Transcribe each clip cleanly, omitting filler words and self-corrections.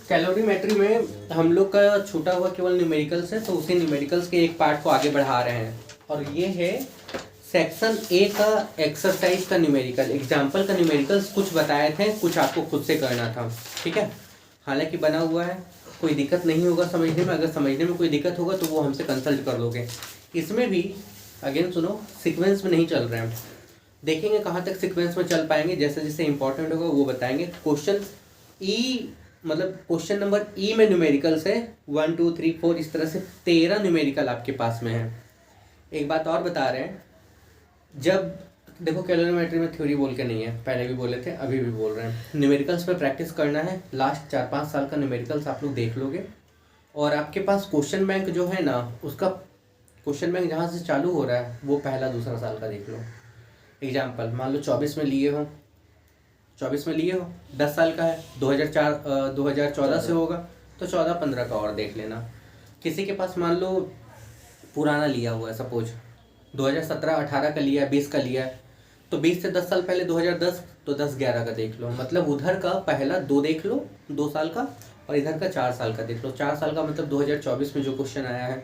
Calorimetry में हम लोग का छूटा हुआ केवल न्यूमेरिकल्स है, तो उसी न्यूमेरिकल्स के एक पार्ट को आगे बढ़ा रहे हैं। और ये है सेक्शन ए का एक्सरसाइज का न्यूमेरिकल, एग्जाम्पल का न्यूमेरिकल्स कुछ बताए थे, कुछ आपको खुद से करना था। ठीक है, हालांकि बना हुआ है, कोई दिक्कत नहीं होगा समझने में। अगर समझने में कोई दिक्कत होगा तो वो हमसे कंसल्ट कर लोगे। इसमें भी अगेन सुनो, सीक्वेंस में नहीं चल रहे हैं, देखेंगे कहाँ तक सीक्वेंस में चल पाएंगे, जैसे जैसे इंपॉर्टेंट होगा वो बताएंगे। क्वेश्चन ई मतलब क्वेश्चन नंबर ई में न्यूमेरिकल्स है 1 2 3 4, इस तरह से 13 न्यूमेरिकल आपके पास में है। एक बात और बता रहे हैं, जब देखो कैलोरीमेट्री में थ्योरी बोल के नहीं है, पहले भी बोले थे अभी भी बोल रहे हैं। न्यूमेरिकल्स पे प्रैक्टिस करना है, लास्ट 4-5 साल का न्यूमेरिकल्स आप लोग देख लोगे। और आपके पास क्वेश्चन बैंक जो है ना, उसका क्वेश्चन बैंक जहाँ से चालू हो रहा है वो पहला दूसरा साल का देख लो। एग्जाम्पल मान लो 24 में लिए हो, 10 साल का है, 2014 से होगा तो 14-15 का और देख लेना। किसी के पास मान लो पुराना लिया हुआ है, सपोज 2017-18 का लिया है, 20 का लिया है, तो 20 से 10 साल पहले 2010, तो 10-11 का देख लो। मतलब उधर का पहला 2 देख लो, 2 साल का, और इधर का 4 साल का देख लो। 4 साल का मतलब 2024 में जो क्वेश्चन आया है,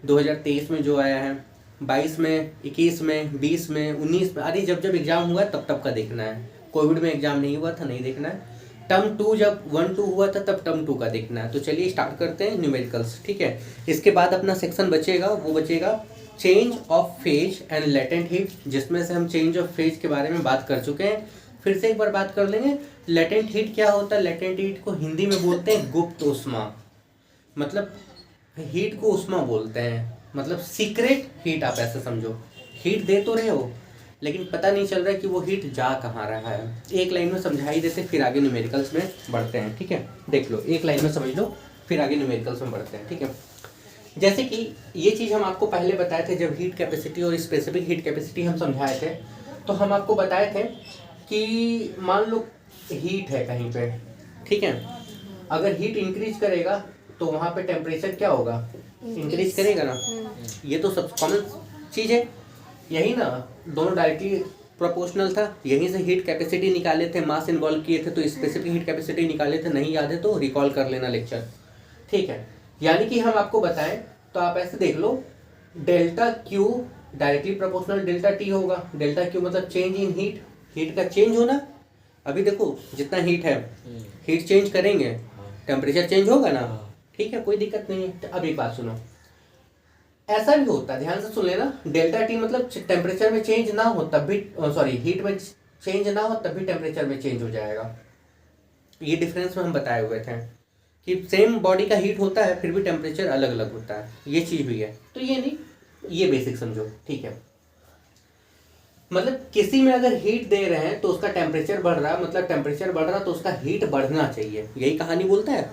2023 में जो आया है, 22 में, 21 में, 20 में, 19 में, अरे जब जब एग्जाम हुआ तब तब का देखना है। कोविड में एग्जाम नहीं हुआ था, नहीं देखना है। टर्म 2 जब 1-2 हुआ था तब टर्म 2 का देखना है। तो चलिए स्टार्ट करते हैं न्यूमेरिकल्स। ठीक है, इसके बाद अपना सेक्शन बचेगा, वो बचेगा change of phase and latent heat, जिसमें से हम चेंज ऑफ फेज के बारे में बात कर चुके हैं। फिर से एक बार बात कर लेंगे। लेटेंट हीट क्या होता है? लेटेंट हीट को हिंदी में बोलते हैं गुप्त ऊष्मा। मतलब हीट को ऊष्मा बोलते हैं, मतलब सीक्रेट हीट। आप ऐसे समझो, हीट दे तो रहे हो लेकिन पता नहीं चल रहा है कि वो हीट जा कहाँ रहा है। एक लाइन में समझा ही देते, फिर आगे न्यूमेरिकल्स में बढ़ते हैं। ठीक है, देख लो, एक लाइन में समझ लो, फिर आगे न्यूमेरिकल्स में बढ़ते हैं। ठीक है, जैसे कि ये चीज़ हम आपको पहले बताए थे, जब हीट कैपेसिटी और स्पेसिफिक हीट कैपेसिटी हम समझाए थे, तो हम आपको बताए थे कि मान लो हीट है कहीं पे, ठीक है, अगर हीट इंक्रीज करेगा तो वहाँ पे टेम्परेचर क्या होगा? इंक्रीज करेगा ना। ये तो सब कॉमन चीज़ है, यही ना, दोनों डायरेक्टली प्रोपोर्शनल था। यहीं से हीट कैपेसिटी निकाले थे, मास इन्वॉल्व किए थे, तो स्पेसिफिक हीट कैपेसिटी निकाले थे। नहीं याद है तो रिकॉल कर लेना लेक्चर। ठीक है, यानी कि हम आपको बताएं तो आप ऐसे देख लो, delta Q directly proportional delta T होगा। डेल्टा क्यू मतलब चेंज इन हीट, हीट का चेंज होना। अभी देखो जितना हीट है, हीट चेंज करेंगे टेम्परेचर चेंज होगा ना। ठीक है, कोई दिक्कत नहीं है। अब एक बात सुनो, ऐसा भी होता है, ध्यान से सुन लेना, डेल्टा टी मतलब टेम्परेचर में चेंज ना हो तब भी, सॉरी हीट में चेंज ना हो तब भी टेम्परेचर में चेंज हो जाएगा। ये डिफरेंस में हम बताए हुए थे कि सेम बॉडी का हीट होता है फिर भी टेम्परेचर अलग अलग होता है, ये चीज़ भी है। तो ये नहीं, ये बेसिक समझो। ठीक है, मतलब किसी में अगर हीट दे रहे हैं तो उसका टेम्परेचर बढ़ रहा है, मतलब टेम्परेचर बढ़ रहा है तो उसका हीट बढ़ना चाहिए, यही कहानी बोलता है।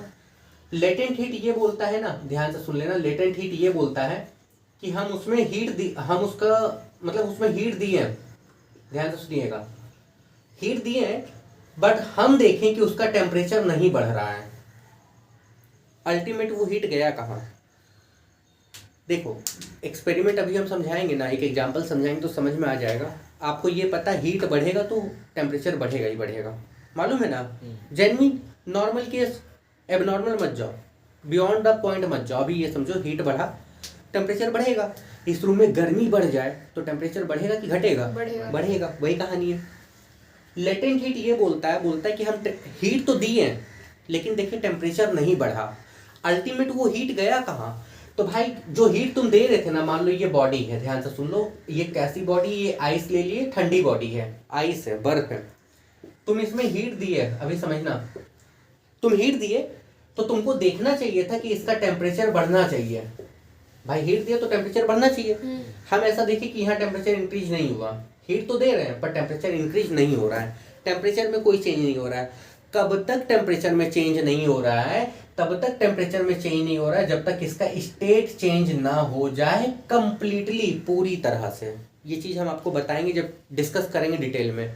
लेटेंट हीट ये बोलता है ना, ध्यान से सुन लेना, लेटेंट हीट ये बोलता है कि हम उसमें हीट दी, हम उसका मतलब उसमें हीट दिए हैं, ध्यान से सुनिएगा, हीट दिए हैं, बट हम देखें कि उसका टेम्परेचर नहीं बढ़ रहा है। अल्टीमेट वो हीट गया कहाँ? देखो एक्सपेरिमेंट अभी हम समझाएंगे ना, एक एग्जांपल समझाएंगे तो समझ में आ जाएगा आपको। ये पता हीट बढ़ेगा तो टेम्परेचर बढ़ेगा ही बढ़ेगा, मालूम है ना। जेन्युइन नॉर्मल केस, एबनॉर्मल मत जाओ, बियॉन्ड द पॉइंट मत जाओ। अभी ये समझो हीट बढ़ा, टेम्परेचर बढ़ेगा। इस रूम में गर्मी बढ़ जाए तो टेम्परेचर बढ़ेगा कि घटेगा? बढ़ेगा। वही कहानी है। लेटेंट हीट ये बोलता है कि हम हीट तो दिए हैं लेकिन देखिए टेम्परेचर नहीं बढ़ा। अल्टीमेट वो हीट गया कहाँ? तो भाई जो हीट तुम दे रहे थे ना, मान लो ये बॉडी है, ध्यान से सुन लो, ये कैसी बॉडी? ये आइस ले लिए, ठंडी बॉडी है, आइस है, बर्फ है। तुम इसमें हीट दिए, अभी समझना, तुम हीट दिए तो तुमको देखना चाहिए था कि इसका टेम्परेचर बढ़ना चाहिए। भाई हीट दिया तो टेम्परेचर बढ़ना चाहिए। हम ऐसा देखें कि यहाँ टेम्परेचर इंक्रीज नहीं हुआ, हीट तो दे रहे हैं पर टेम्परेचर इंक्रीज नहीं हो रहा है, टेम्परेचर में कोई चेंज नहीं हो रहा है। कब तक टेम्परेचर में चेंज नहीं हो रहा है? तब तक टेम्परेचर में चेंज नहीं हो रहा है जब तक इसका स्टेट चेंज ना हो जाए कंप्लीटली, पूरी तरह से। ये चीज़ हम आपको बताएंगे जब डिस्कस करेंगे डिटेल में।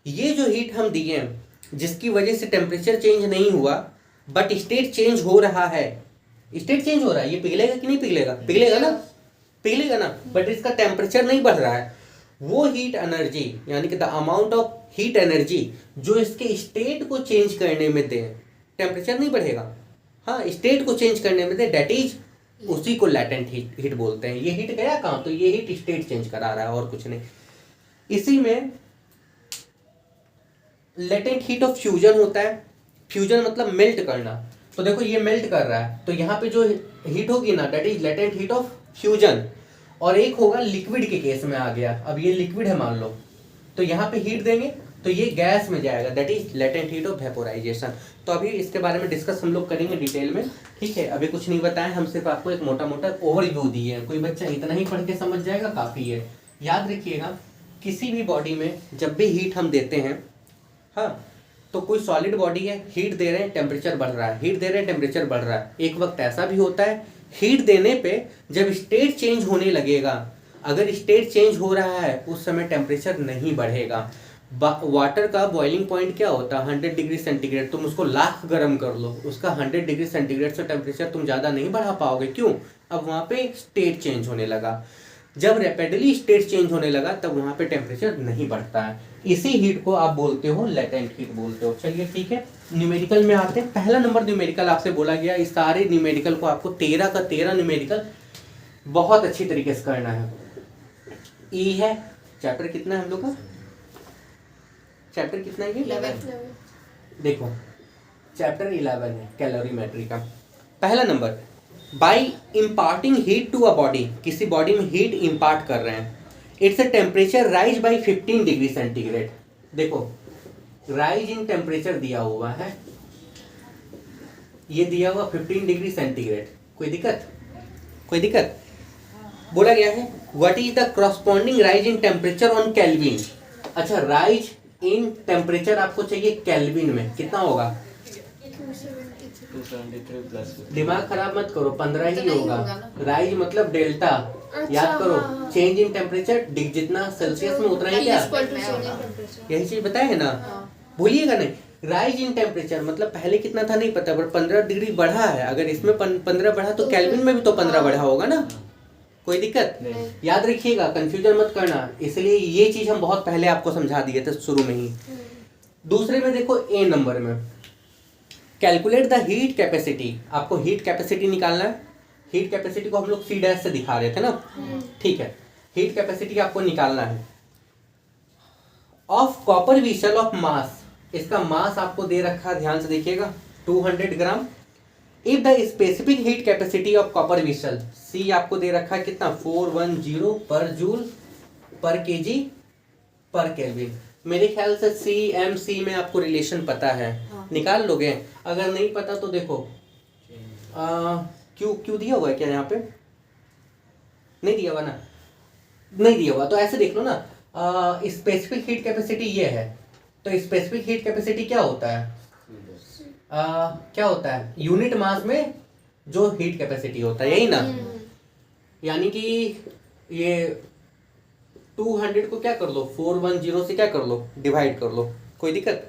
ये जो हीट हम दिए हैं जिसकी वजह से टेम्परेचर चेंज नहीं हुआ बट स्टेट चेंज हो रहा है, स्टेट चेंज हो रहा है, ये पिघलेगा कि नहीं पिघलेगा? पिघलेगा ना, पिघलेगा ना, बट इसका टेम्परेचर नहीं बढ़ रहा है। वो हीट एनर्जी यानी कि the amount of heat energy जो इसके स्टेट को चेंज करने में दे, टेम्परेचर नहीं बढ़ेगा। हाँ, स्टेट को चेंज करने में डेट इज, उसी को लैटेंट हीट बोलते हैं। ये हीट गया कहाँ, तो ये हीट स्टेट चेंज करा रहा है और कुछ नहीं। इसी में लेटेंट हीट ऑफ फ्यूजन होता है। फ्यूजन मतलब मेल्ट करना। तो देखो ये मेल्ट कर रहा है, तो यहाँ पे जो हीट होगी ना, that is latent heat of fusion. और एक होगा लिक्विड के केस में आ गया, अब ये लिक्विड है मान लो, तो यहाँ पे हीट देंगे तो ये गैस में जाएगा, that is latent heat of vaporisation. तो अभी इसके बारे में डिस्कस हम लोग करेंगे डिटेल में, ठीक है। अभी कुछ नहीं बताएं, हम सिर्फ आपको एक मोटा मोटा ओवरव्यू दिए हैं। कोई बच्चा इतना ही पढ़ के समझ जाएगा काफ़ी है। याद रखिएगा, किसी भी बॉडी में जब भी हीट हम देते हैं, हाँ, तो कोई सॉलिड बॉडी है, हीट दे रहे हैं, टेम्परेचर बढ़ रहा है, हीट दे रहे हैं, टेम्परेचर बढ़ रहा है। एक वक्त ऐसा भी होता है, हीट देने पे जब स्टेट चेंज होने लगेगा, अगर स्टेट चेंज हो रहा है उस समय टेम्परेचर नहीं बढ़ेगा। वाटर का बॉइलिंग पॉइंट क्या होता है, 100 डिग्री सेंटीग्रेड। तुम उसको लाख गर्म कर लो, उसका 100 डिग्री सेंटीग्रेड से टेम्परेचर तुम ज़्यादा नहीं बढ़ा पाओगे। क्यों? अब वहाँ पे स्टेट चेंज होने लगा। जब रैपिडली स्टेट चेंज होने लगा तब वहाँ पे टेम्परेचर नहीं बढ़ता है। इसी हीट को आप बोलते हो लेटेंट हीट बोलते हो। चलिए ठीक है, न्यूमेरिकल में आते हैं। पहला नंबर न्यूमेरिकल आपसे बोला गया, इस सारे न्यूमेरिकल को आपको 13 का 13 न्यूमेरिकल बहुत अच्छी तरीके से करना है। ई है, चैप्टर कितना है हम लोग का, चैप्टर कितना है ये? 11। देखो चैप्टर 11 है कैलोरीमेट्री का। पहला नंबर, by imparting heat to a body, किसी बॉडी में हीट इम्पार्ट कर रहे हैं, it's a temperature rise by 15 degree centigrade. देखो राइज इन टेम्परेचर दिया हुआ है, ये दिया हुआ 15 डिग्री सेंटीग्रेड। कोई दिक्कत? कोई दिक्कत? बोला गया है what is the corresponding rise in temperature on kelvin. अच्छा, राइज इन टेम्परेचर आपको चाहिए केल्विन में, कितना होगा? 273 प्लस। दिमाग खराब मत करो, 15 ही नहीं होगा। होगा ना। राइज मतलब डेल्टा, अच्छा, याद करो। हाँ। चेंज इन टेम्परेचर जितना सेल्सियस में उतना ही क्या, यही चीज बताए है ना, हाँ। भूलिएगा नहीं। राइज इन टेम्परेचर मतलब पहले कितना था नहीं पता, पर 15 डिग्री बढ़ा है। अगर इसमें 15 बढ़ा तो केल्विन में भी तो 15 बढ़ा होगा ना। कोई दिक्कत? नहीं। याद रखिएगा, कंफ्यूजन मत करना। इसलिए ये चीज हम बहुत पहले आपको समझा दिए थे शुरू में ही। दूसरे में देखो ए नंबर में, कैलकुलेट द हीट कैपेसिटी। आपको हीट कैपेसिटी निकालना है। हीट कैपेसिटी को हम लोग सी डैश से दिखा रहे थे ना, ठीक है। हीट कैपेसिटी आपको निकालना है of copper vessel of mass. इसका मास आपको दे रखा, ध्यान से देखिएगा, 200 gram. If the specific heat capacity of copper vessel, C आपको दे रखा है कितना, 410 पर जूल पर केजी पर केल्विन। मेरे ख्याल से सी एम सी में आपको रिलेशन पता है, हाँ। निकाल लोगे। अगर नहीं पता तो देखो क्यू क्यू दिया हुआ है क्या यहाँ पे, नहीं दिया हुआ ना, नहीं दिया हुआ तो ऐसे देख लो ना। स्पेसिफिक हीट कैपेसिटी ये है, तो स्पेसिफिक हीट कैपेसिटी क्या होता है, क्या होता है, यूनिट मास में जो हीट कैपेसिटी होता है, यही ना। यानी कि ये 200 को क्या कर लो, 410 से क्या कर लो, डिवाइड कर लो। कोई दिक्कत?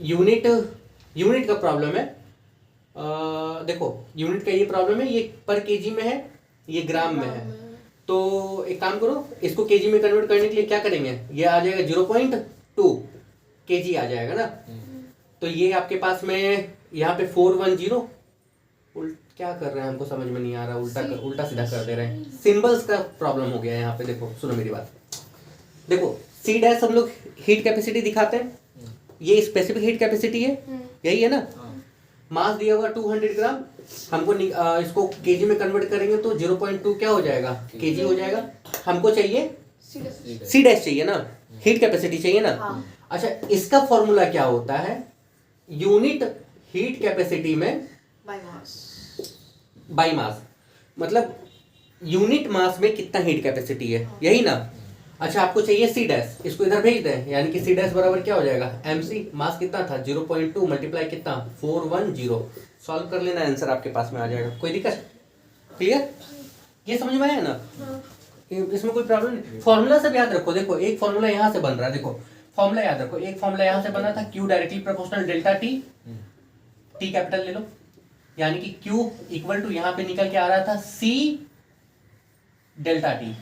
यूनिट का प्रॉब्लम है। देखो यूनिट का ये प्रॉब्लम है, ये पर केजी में है, ये ग्राम में है। तो एक काम करो, इसको केजी में कन्वर्ट करने के लिए क्या करेंगे, ये आ जाएगा 0.2 केजी आ जाएगा ना। तो ये आपके पास में यहाँ पे 410, क्या कर रहे हैं हमको समझ में नहीं आ रहा, उल्टा सीधा कर दे रहे हैं। सिंबल्स का प्रॉब्लम हो गया है यहाँ पे। देखो सुनो मेरी बात, देखो सी डैश हम लोग हीट कैपेसिटी दिखाते हैं, ये स्पेसिफिक हीट कैपेसिटी है, यही है ना। मास दिया होगा 200 ग्राम, हमको इसको केजी में कन्वर्ट करेंगे तो 0.2 क्या हो जाएगा, केजी हो जाएगा। हमको चाहिए सी डैश चाहिए ना, हीट कैपेसिटी चाहिए ना। हाँ। अच्छा, इसका फॉर्मूला क्या होता है, यूनिट हीट कैपेसिटी में बाई मास, मतलब यूनिट मास में कितना हीट कैपेसिटी है, यही ना। अच्छा, आपको चाहिए सी डैश, इसको इधर भेज दें, यानी कि सी डैश बराबर क्या हो जाएगा, MC। मास कितना था, 0.2 मल्टीप्लाई कितना, 410। सॉल्व कर लेना, आंसर आपके पास में आ जाएगा। कोई दिक्कत? क्लियर? ये समझ में आया ना? इसमें कोई प्रॉब्लम नहीं। फॉर्मूला सब याद रखो। देखो एक फॉर्मूला यहाँ से बन रहा है, देखो फॉर्मूला याद रखो। एक फॉर्मूला यहाँ से बना था, Q directly proportional delta T, T capital ले लो, यानी कि Q इक्वल टू यहाँ पे निकल के आ रहा था C डेल्टा T,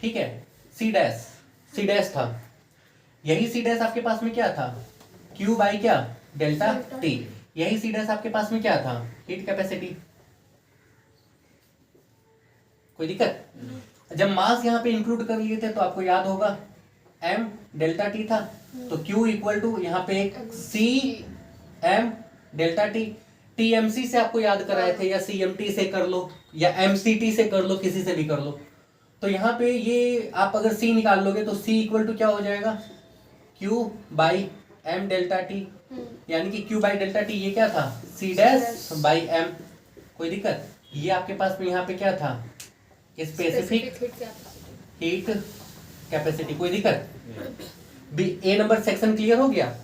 ठीक है। सी डैश था, यही सी डैश आपके पास में क्या था, Q बाई क्या, डेल्टा T। यही सी डैश आपके पास में क्या था, हीट कैपेसिटी। कोई दिक्कत? जब मास यहाँ पे इंक्लूड कर लिए थे तो आपको याद होगा m डेल्टा टी था, तो q इक्वल टू यहाँ पे एक c m delta T. TMC से आपको याद कराए थे, या सीएमटी से कर लो या एमसीटी से कर लो, किसी से भी कर लो। तो यहाँ पे ये आप अगर c निकाल लोगे तो c इक्वल टू क्या हो जाएगा, q by m delta T, यानी कि q बाई डेल्टा टी ये क्या था, c डैश बाई m। कोई दिक्कत? ये आपके पास में यहाँ पे क्या था, स्पेसिफिक हीट कैपेसिटी। कोई दिक्कत? बी ए नंबर सेक्शन क्लियर हो गया।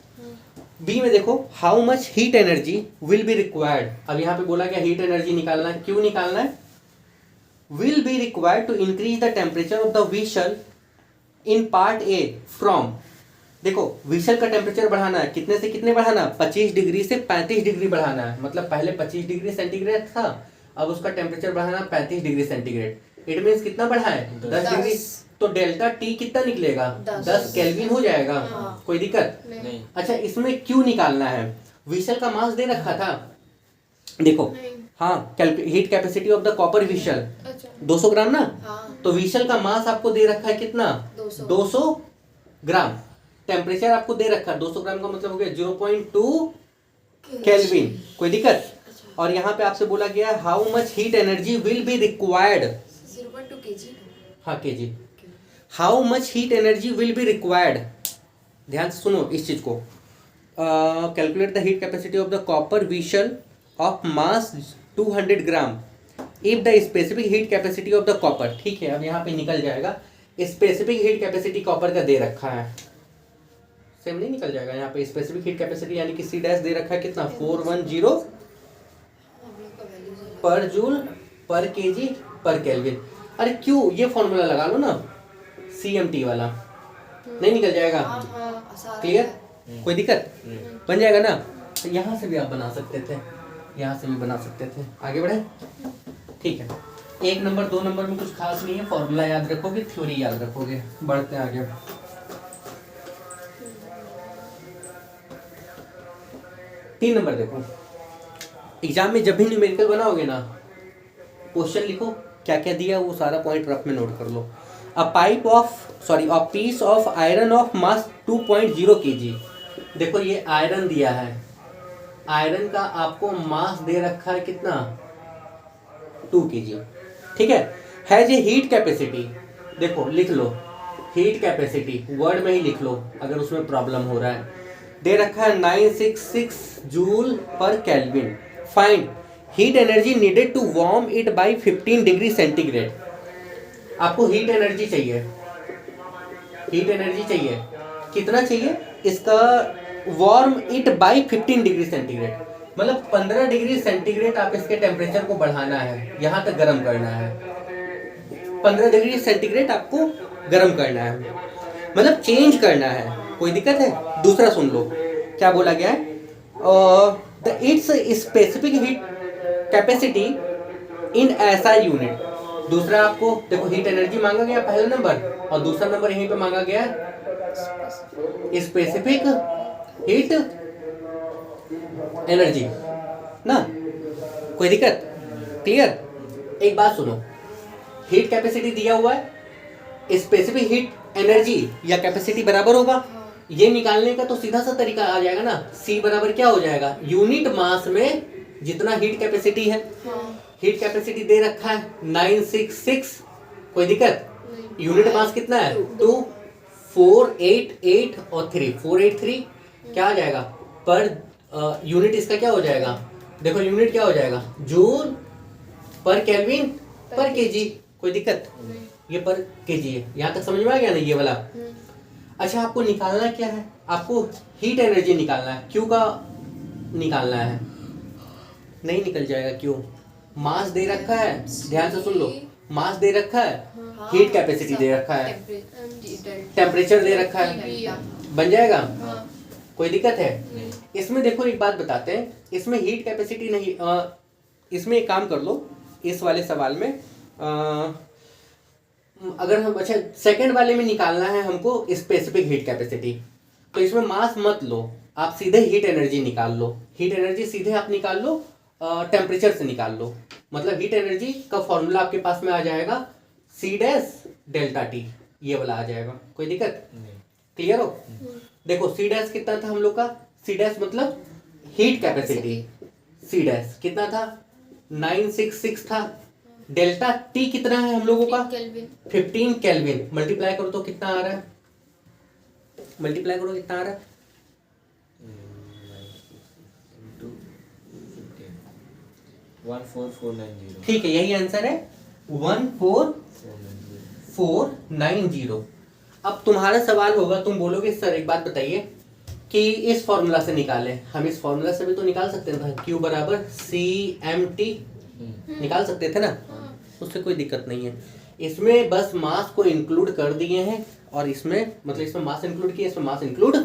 बी में देखो, how much heat energy will be required. अब यहाँ पे बोला गया हीट एनर्जी निकालना है, क्यों निकालना है, will be required to increase the temperature of the vessel in part A from. देखो व्हीसल का टेम्परेचर बढ़ाना है, कितने से कितने बढ़ाना, 25 डिग्री से 35 डिग्री बढ़ाना है। मतलब पहले 25 डिग्री सेंटीग्रेड था, अब उसका टेम्परेचर बढ़ाना 35 डिग्री सेंटीग्रेड। इट मीन्स कितना बढ़ा है, 10 डिग्री। तो डेल्टा टी कितना निकलेगा, 10 केल्विन हो जाएगा। हाँ। कोई दिक्कत नहीं। अच्छा, इसमें क्यों निकालना है, व्हीसल का मास दे रखा था, देखो हाँ, heat capacity of the copper whistle 200 ग्राम ना। हाँ। तो व्हीसल का मास आपको दे रखा है कितना, 200 ग्राम। टेम्परेचर आपको दे रखा है 200 ग्राम का मतलब हो गया 0.2 केल्विन। कोई दिक्कत? और यहाँ पे आपसे बोला गया how much heat energy will be required, 0.2 kg। हाँ KG. How much heat energy will be required, ध्यान से सुनो इस चीज को। Calculate the heat capacity of the copper whistle of mass 200 gram if the specific heat capacity of the copper. ठीक है, अब यहाँ पे निकल जाएगा, स्पेसिफिक हीट कैपेसिटी कॉपर का दे रखा है, सेम नहीं निकल जाएगा यहाँ पे, स्पेसिफिक हीट कैपेसिटी यानी कि सी डैश दे रखा है कितना, 410 पर जूल पर केजी पर केल्विन। अरे क्यों, ये फॉर्मूला लगा लो ना, CMT वाला, नहीं निकल जाएगा? क्लियर? कोई दिक्कत? बन जाएगा ना। तो यहाँ से भी आप बना सकते थे, यहाँ से भी बना सकते थे। आगे बढ़े? ठीक है, 1 नंबर 2 नंबर में कुछ खास नहीं है, फॉर्मूला याद रखोगे, थ्योरी याद रखोगे। बढ़ते हैं आगे। 3 नंबर देखो, एग्जाम में जब भी न्यूमेरिकल बनाओगे ना, क्वेश्चन लिखो, क्या क्या दिया वो सारा पॉइंट रफ में नोट कर लो। A piece of iron of mass 2.0 kg। देखो ये आयरन दिया है, आयरन का आपको मास दे रखा है कितना, 2 kg। ठीक है, हैज ए हीट कैपेसिटी, देखो लिख लो हीट कैपेसिटी, वर्ड में ही लिख लो अगर उसमें प्रॉब्लम हो रहा है। दे रखा है 966 joule per kelvin. Find heat energy needed to warm it by 15 degree centigrade. आपको हीट एनर्जी चाहिए, हीट एनर्जी चाहिए, कितना चाहिए इसका, warm it by 15 degree centigrade, मतलब 15 डिग्री सेंटीग्रेड आप इसके टेम्परेचर को बढ़ाना है, यहाँ तक गर्म करना है। 15 डिग्री सेंटीग्रेड आपको गर्म करना है, मतलब चेंज करना है। कोई दिक्कत है? दूसरा सुन लो क्या बोला गया है, the it's specific heat capacity in ऐसा यूनिट। दूसरा आपको देखो हीट एनर्जी मांगा गया पहला नंबर, और दूसरा नंबर यहीं पे मांगा गया स्पेसिफिक हीट एनर्जी ना। कोई दिक्कत? क्लियर? एक बात सुनो, हीट कैपेसिटी दिया हुआ है, स्पेसिफिक हीट एनर्जी या कैपेसिटी बराबर होगा, ये निकालने का तो सीधा सा तरीका आ जाएगा ना, C बराबर क्या हो जाएगा, यूनिट मास में जितना हीट कैपेसिटी है। हीट कैपेसिटी दे रखा है 966, कोई दिक्कत? यूनिट मास कितना है 2, 488 और 3, 483 क्या आ जाएगा पर यूनिट, इसका क्या हो जाएगा, देखो यूनिट क्या हो जाएगा, जूल पर केल्विन पर केजी। कोई दिक्कत? ये पर केजी है, यहाँ तक समझ में आ गया ना ये वाला। अच्छा, आपको निकालना क्या है, आपको हीट एनर्जी निकालना है, क्यू का निकालना है, नहीं निकल जाएगा क्यों, मास दे रखा है, ध्यान से सुन लो, मास दे रखा है, हीट कैपेसिटी दे रखा है, टेम्परेचर दे रखा है, बन जाएगा। कोई दिक्कत है? इसमें देखो एक बात बताते हैं, इसमें हीट कैपेसिटी नहीं, इसमें एक काम कर लो, इस वाले सवाल में अगर हम, अच्छा सेकंड वाले में निकालना है हमको स्पेसिफिक हीट कैपेसिटी, तो इसमें मास मत लो, आप सीधे हीट एनर्जी निकाल लो, हीट एनर्जी सीधे आप निकाल लो टेम्परेचर से निकाल लो, मतलब हीट एनर्जी का फॉर्मूला आपके पास में आ जाएगा सी डैश डेल्टा टी, ये वाला आ जाएगा, कोई दिक्कत नहीं, क्लियर हो। देखो सी डैश कितना था हम लोग का, सी डैश मतलब हीट कैपेसिटी, सी डैश कितना था 966 था, डेल्टा टी कितना है हम लोगों का 15 केल्विन, मल्टीप्लाई करो तो कितना आ रहा है, मल्टीप्लाई करो कितना आ रहा है 14490। ठीक है, यही आंसर है 14490। अब तुम्हारा सवाल होगा, तुम बोलोगे सर एक बात बताइए कि इस फॉर्मूला से निकालें, हम इस फॉर्मूला से भी तो निकाल सकते थे, Q बराबर CMT निकाल सकते थे ना, उससे कोई दिक्कत नहीं है। इसमें बस मास को इंक्लूड कर दिए हैं और इसमें मतलब इसमें मास इंक्लूड किए, इसमें मास इंक्लूड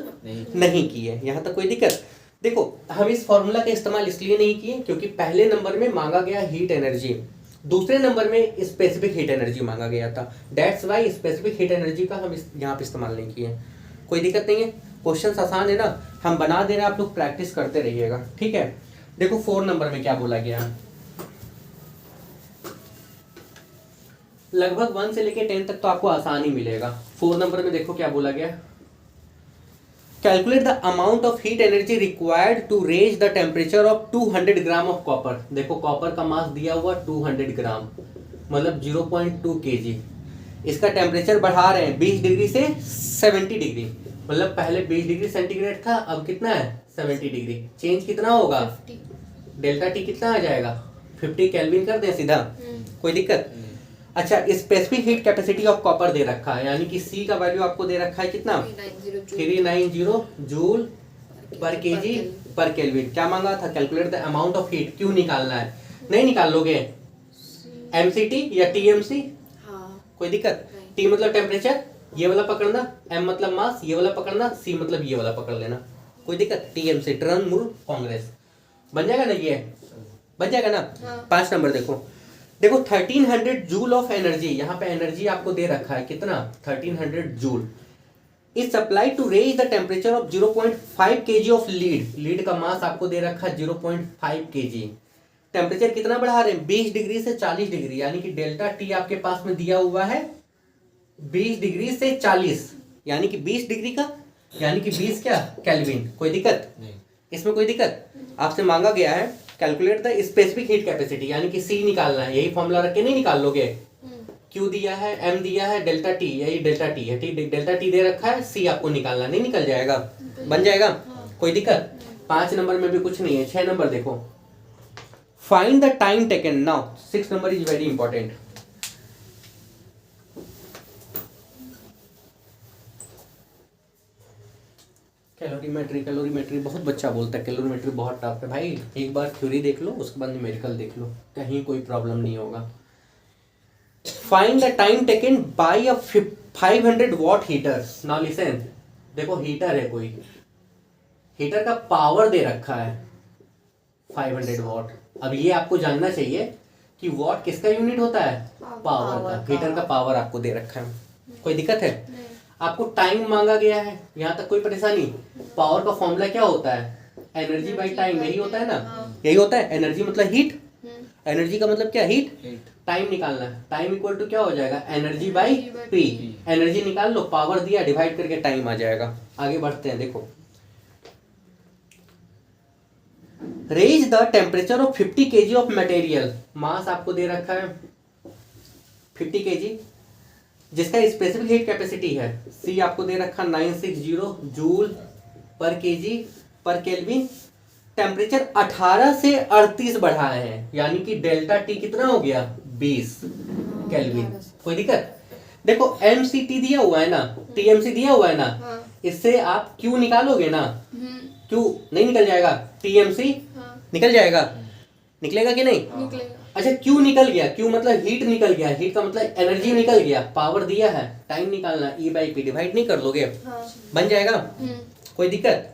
नहीं किए, यहाँ तक कोई दिक्कत। देखो हम इस फॉर्मूला का इस्तेमाल इसलिए नहीं किए क्योंकि पहले नंबर में मांगा गया हीट एनर्जी, दूसरे नंबर में स्पेसिफिक हीट एनर्जी मांगा गया था, that's why specific heat energy का हम यहाँ पे इस्तेमाल नहीं किए, कोई दिक्कत नहीं है। क्वेश्चन आसान है ना, हम बना दे रहे हैं, आप लोग प्रैक्टिस करते रहिएगा, ठीक है। देखो 4 नंबर में क्या बोला गया, लगभग 1 से लेके 10 तक तो आपको आसान ही मिलेगा। 4 नंबर में देखो क्या बोला गया, calculate the amount of heat energy required to raise the temperature of 200 gram of copper. देखो कॉपर का मास दिया हुआ 200 ग्राम मतलब 0.2 kg, इसका टेम्परेचर बढ़ा रहे हैं 20 डिग्री से 70 डिग्री, मतलब पहले 20 डिग्री सेंटीग्रेड था, अब कितना है 70 डिग्री, चेंज कितना होगा, डेल्टा टी कितना आ जाएगा 50 केल्विन कर दे सीधा, कोई दिक्कत। अच्छा specific heat capacity of copper दे रखा है, यानी कि सी का वैल्यू आपको दे रखा है कितना 390 जूल पर केजी पर केल्विन। क्या मांगा था, calculate the amount of heat, क्यों निकालना है, नहीं निकाल लोगे एमसीटी या टीएमसी, कोई दिक्कत। टी मतलब टेम्परेचर, ये वाला पकड़ना, एम मतलब मास, ये वाला पकड़ना, सी मतलब ये वाला पकड़ लेना, कोई दिक्कत। टीएमसी तृणमूल कांग्रेस बन जाएगा ना, ये बन जाएगा ना। 5 नंबर देखो, देखो 1300 जूल ऑफ एनर्जी, यहाँ पे एनर्जी आपको दे रखा है कितना 1300 joule, is supply to raise the temperature of 0.5 kg of lead, lead का मास आपको दे रखा है 0.5 kg, टेम्परेचर कितना बढ़ा रहे हैं 20 डिग्री से 40 डिग्री, यानी कि डेल्टा टी आपके पास में दिया हुआ है 20 डिग्री से 40, यानी कि 20 डिग्री का यानी कि 20 क्या केल्विन, कोई दिक्कत नहीं, इसमें कोई दिक्कत। आपसे मांगा गया है calculate the specific heat capacity, यानी कि सी निकालना है, यही फॉर्मूला रख के नहीं निकाल लोगे, क्यू दिया है, एम दिया है, डेल्टा टी, यही डेल्टा टी है, ठीक डेल्टा टी दे रखा है, सी आपको निकालना, नहीं निकल जाएगा, बन जाएगा, कोई दिक्कत। 5 नंबर में भी कुछ नहीं है। 6 नंबर देखो, find the time taken, now 6 number is very important. Calorimetry बहुत बच्चा बोलता है कैलोरीमेट्री बहुत टफ है भाई, एक बार थ्योरी देख लो उसके बाद न्यूमेरिकल देख लो, कहीं कोई प्रॉब्लम नहीं होगा। Find the time taken by a 500 what heater, now listen, देखो हीटर है कोई, हीटर का पावर दे रखा है 500 वॉट। अब ये आपको जानना चाहिए कि वॉट किसका यूनिट होता है, पावर का, हीटर का पावर आपको दे रखा है, कोई दिक्कत है। आपको टाइम मांगा गया है, यहाँ तक कोई परेशानी। पावर का फॉर्मूला क्या होता है, एनर्जी बाई टाइम, यही होता है ना, यही होता है। एनर्जी मतलब हीट, एनर्जी का मतलब क्या हीट, टाइम निकालना है, टाइम इक्वल टू क्या हो जाएगा एनर्जी बाई पी, एनर्जी निकाल लो, पावर दिया डिवाइड करके टाइम आ जाएगा। आगे बढ़ते हैं, देखो raise the temperature of 50 kg of material, mass आपको दे रखा है 50 kg, जिसका स्पेसिफिक हीट कैपेसिटी है, सी आपको दे रखा 960 जूल पर केजी पर केल्विन, टेम्परेचर 18 से 38 बढ़ाए हैं, यानी कि डेल्टा टी कितना हो गया 20 केल्विन, कोई दिक्कत। देखो एमसीटी दिया हुआ है ना, टीएमसी दिया हुआ है ना, इससे आप क्यू निकालोगे ना, क्यू नहीं निकल जाएगा, टीएमसी निकल जाएगा, निकलेगा कि नहीं निकलेगा। अच्छा क्यू निकल गया, क्यू मतलब हीट निकल गया, हीट का मतलब एनर्जी निकल गया, पावर दिया है, टाइम निकालना, ई बाई पी डिवाइड नहीं कर लोगे, बन जाएगा, कोई दिक्कत।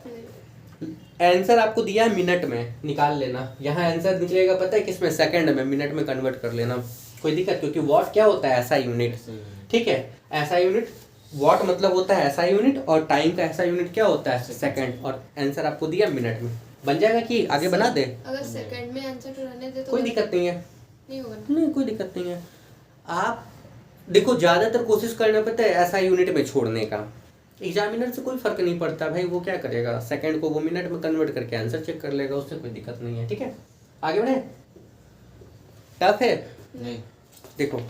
आंसर आपको दिया है मिनट में, निकाल लेना, यहाँ आंसर निकलेगा पता है किसमें, सेकंड में, मिनट में कन्वर्ट कर लेना, कोई दिक्कत, क्योंकि वॉट क्या होता है ऐसा यूनिट, ठीक है, ऐसा यूनिट वॉट मतलब होता है ऐसा यूनिट, और टाइम का ऐसा यूनिट क्या होता है सेकंड, और आंसर आपको दिया मिनट में। बन जाएगा कि आगे बना दे? अगर सेकंड में आंसर रहने दे तो कोई दिक्कत नहीं है, नहीं होगा ना? नहीं कोई दिक्कत नहीं है। आप देखो ज़्यादातर कोशिश करना पड़ता है ऐसा यूनिट में छोड़ने का, एग्जामिनर से कोई फर्क नहीं पड़ता भाई, वो क्या करेगा सेकंड को वो मिनट में कन्वर्ट करके आंसर चेक कर लेगा, उससे कोई दिक्कत नहीं है। ठीक है, आगे बढ़े। टफ है नहीं। देखो,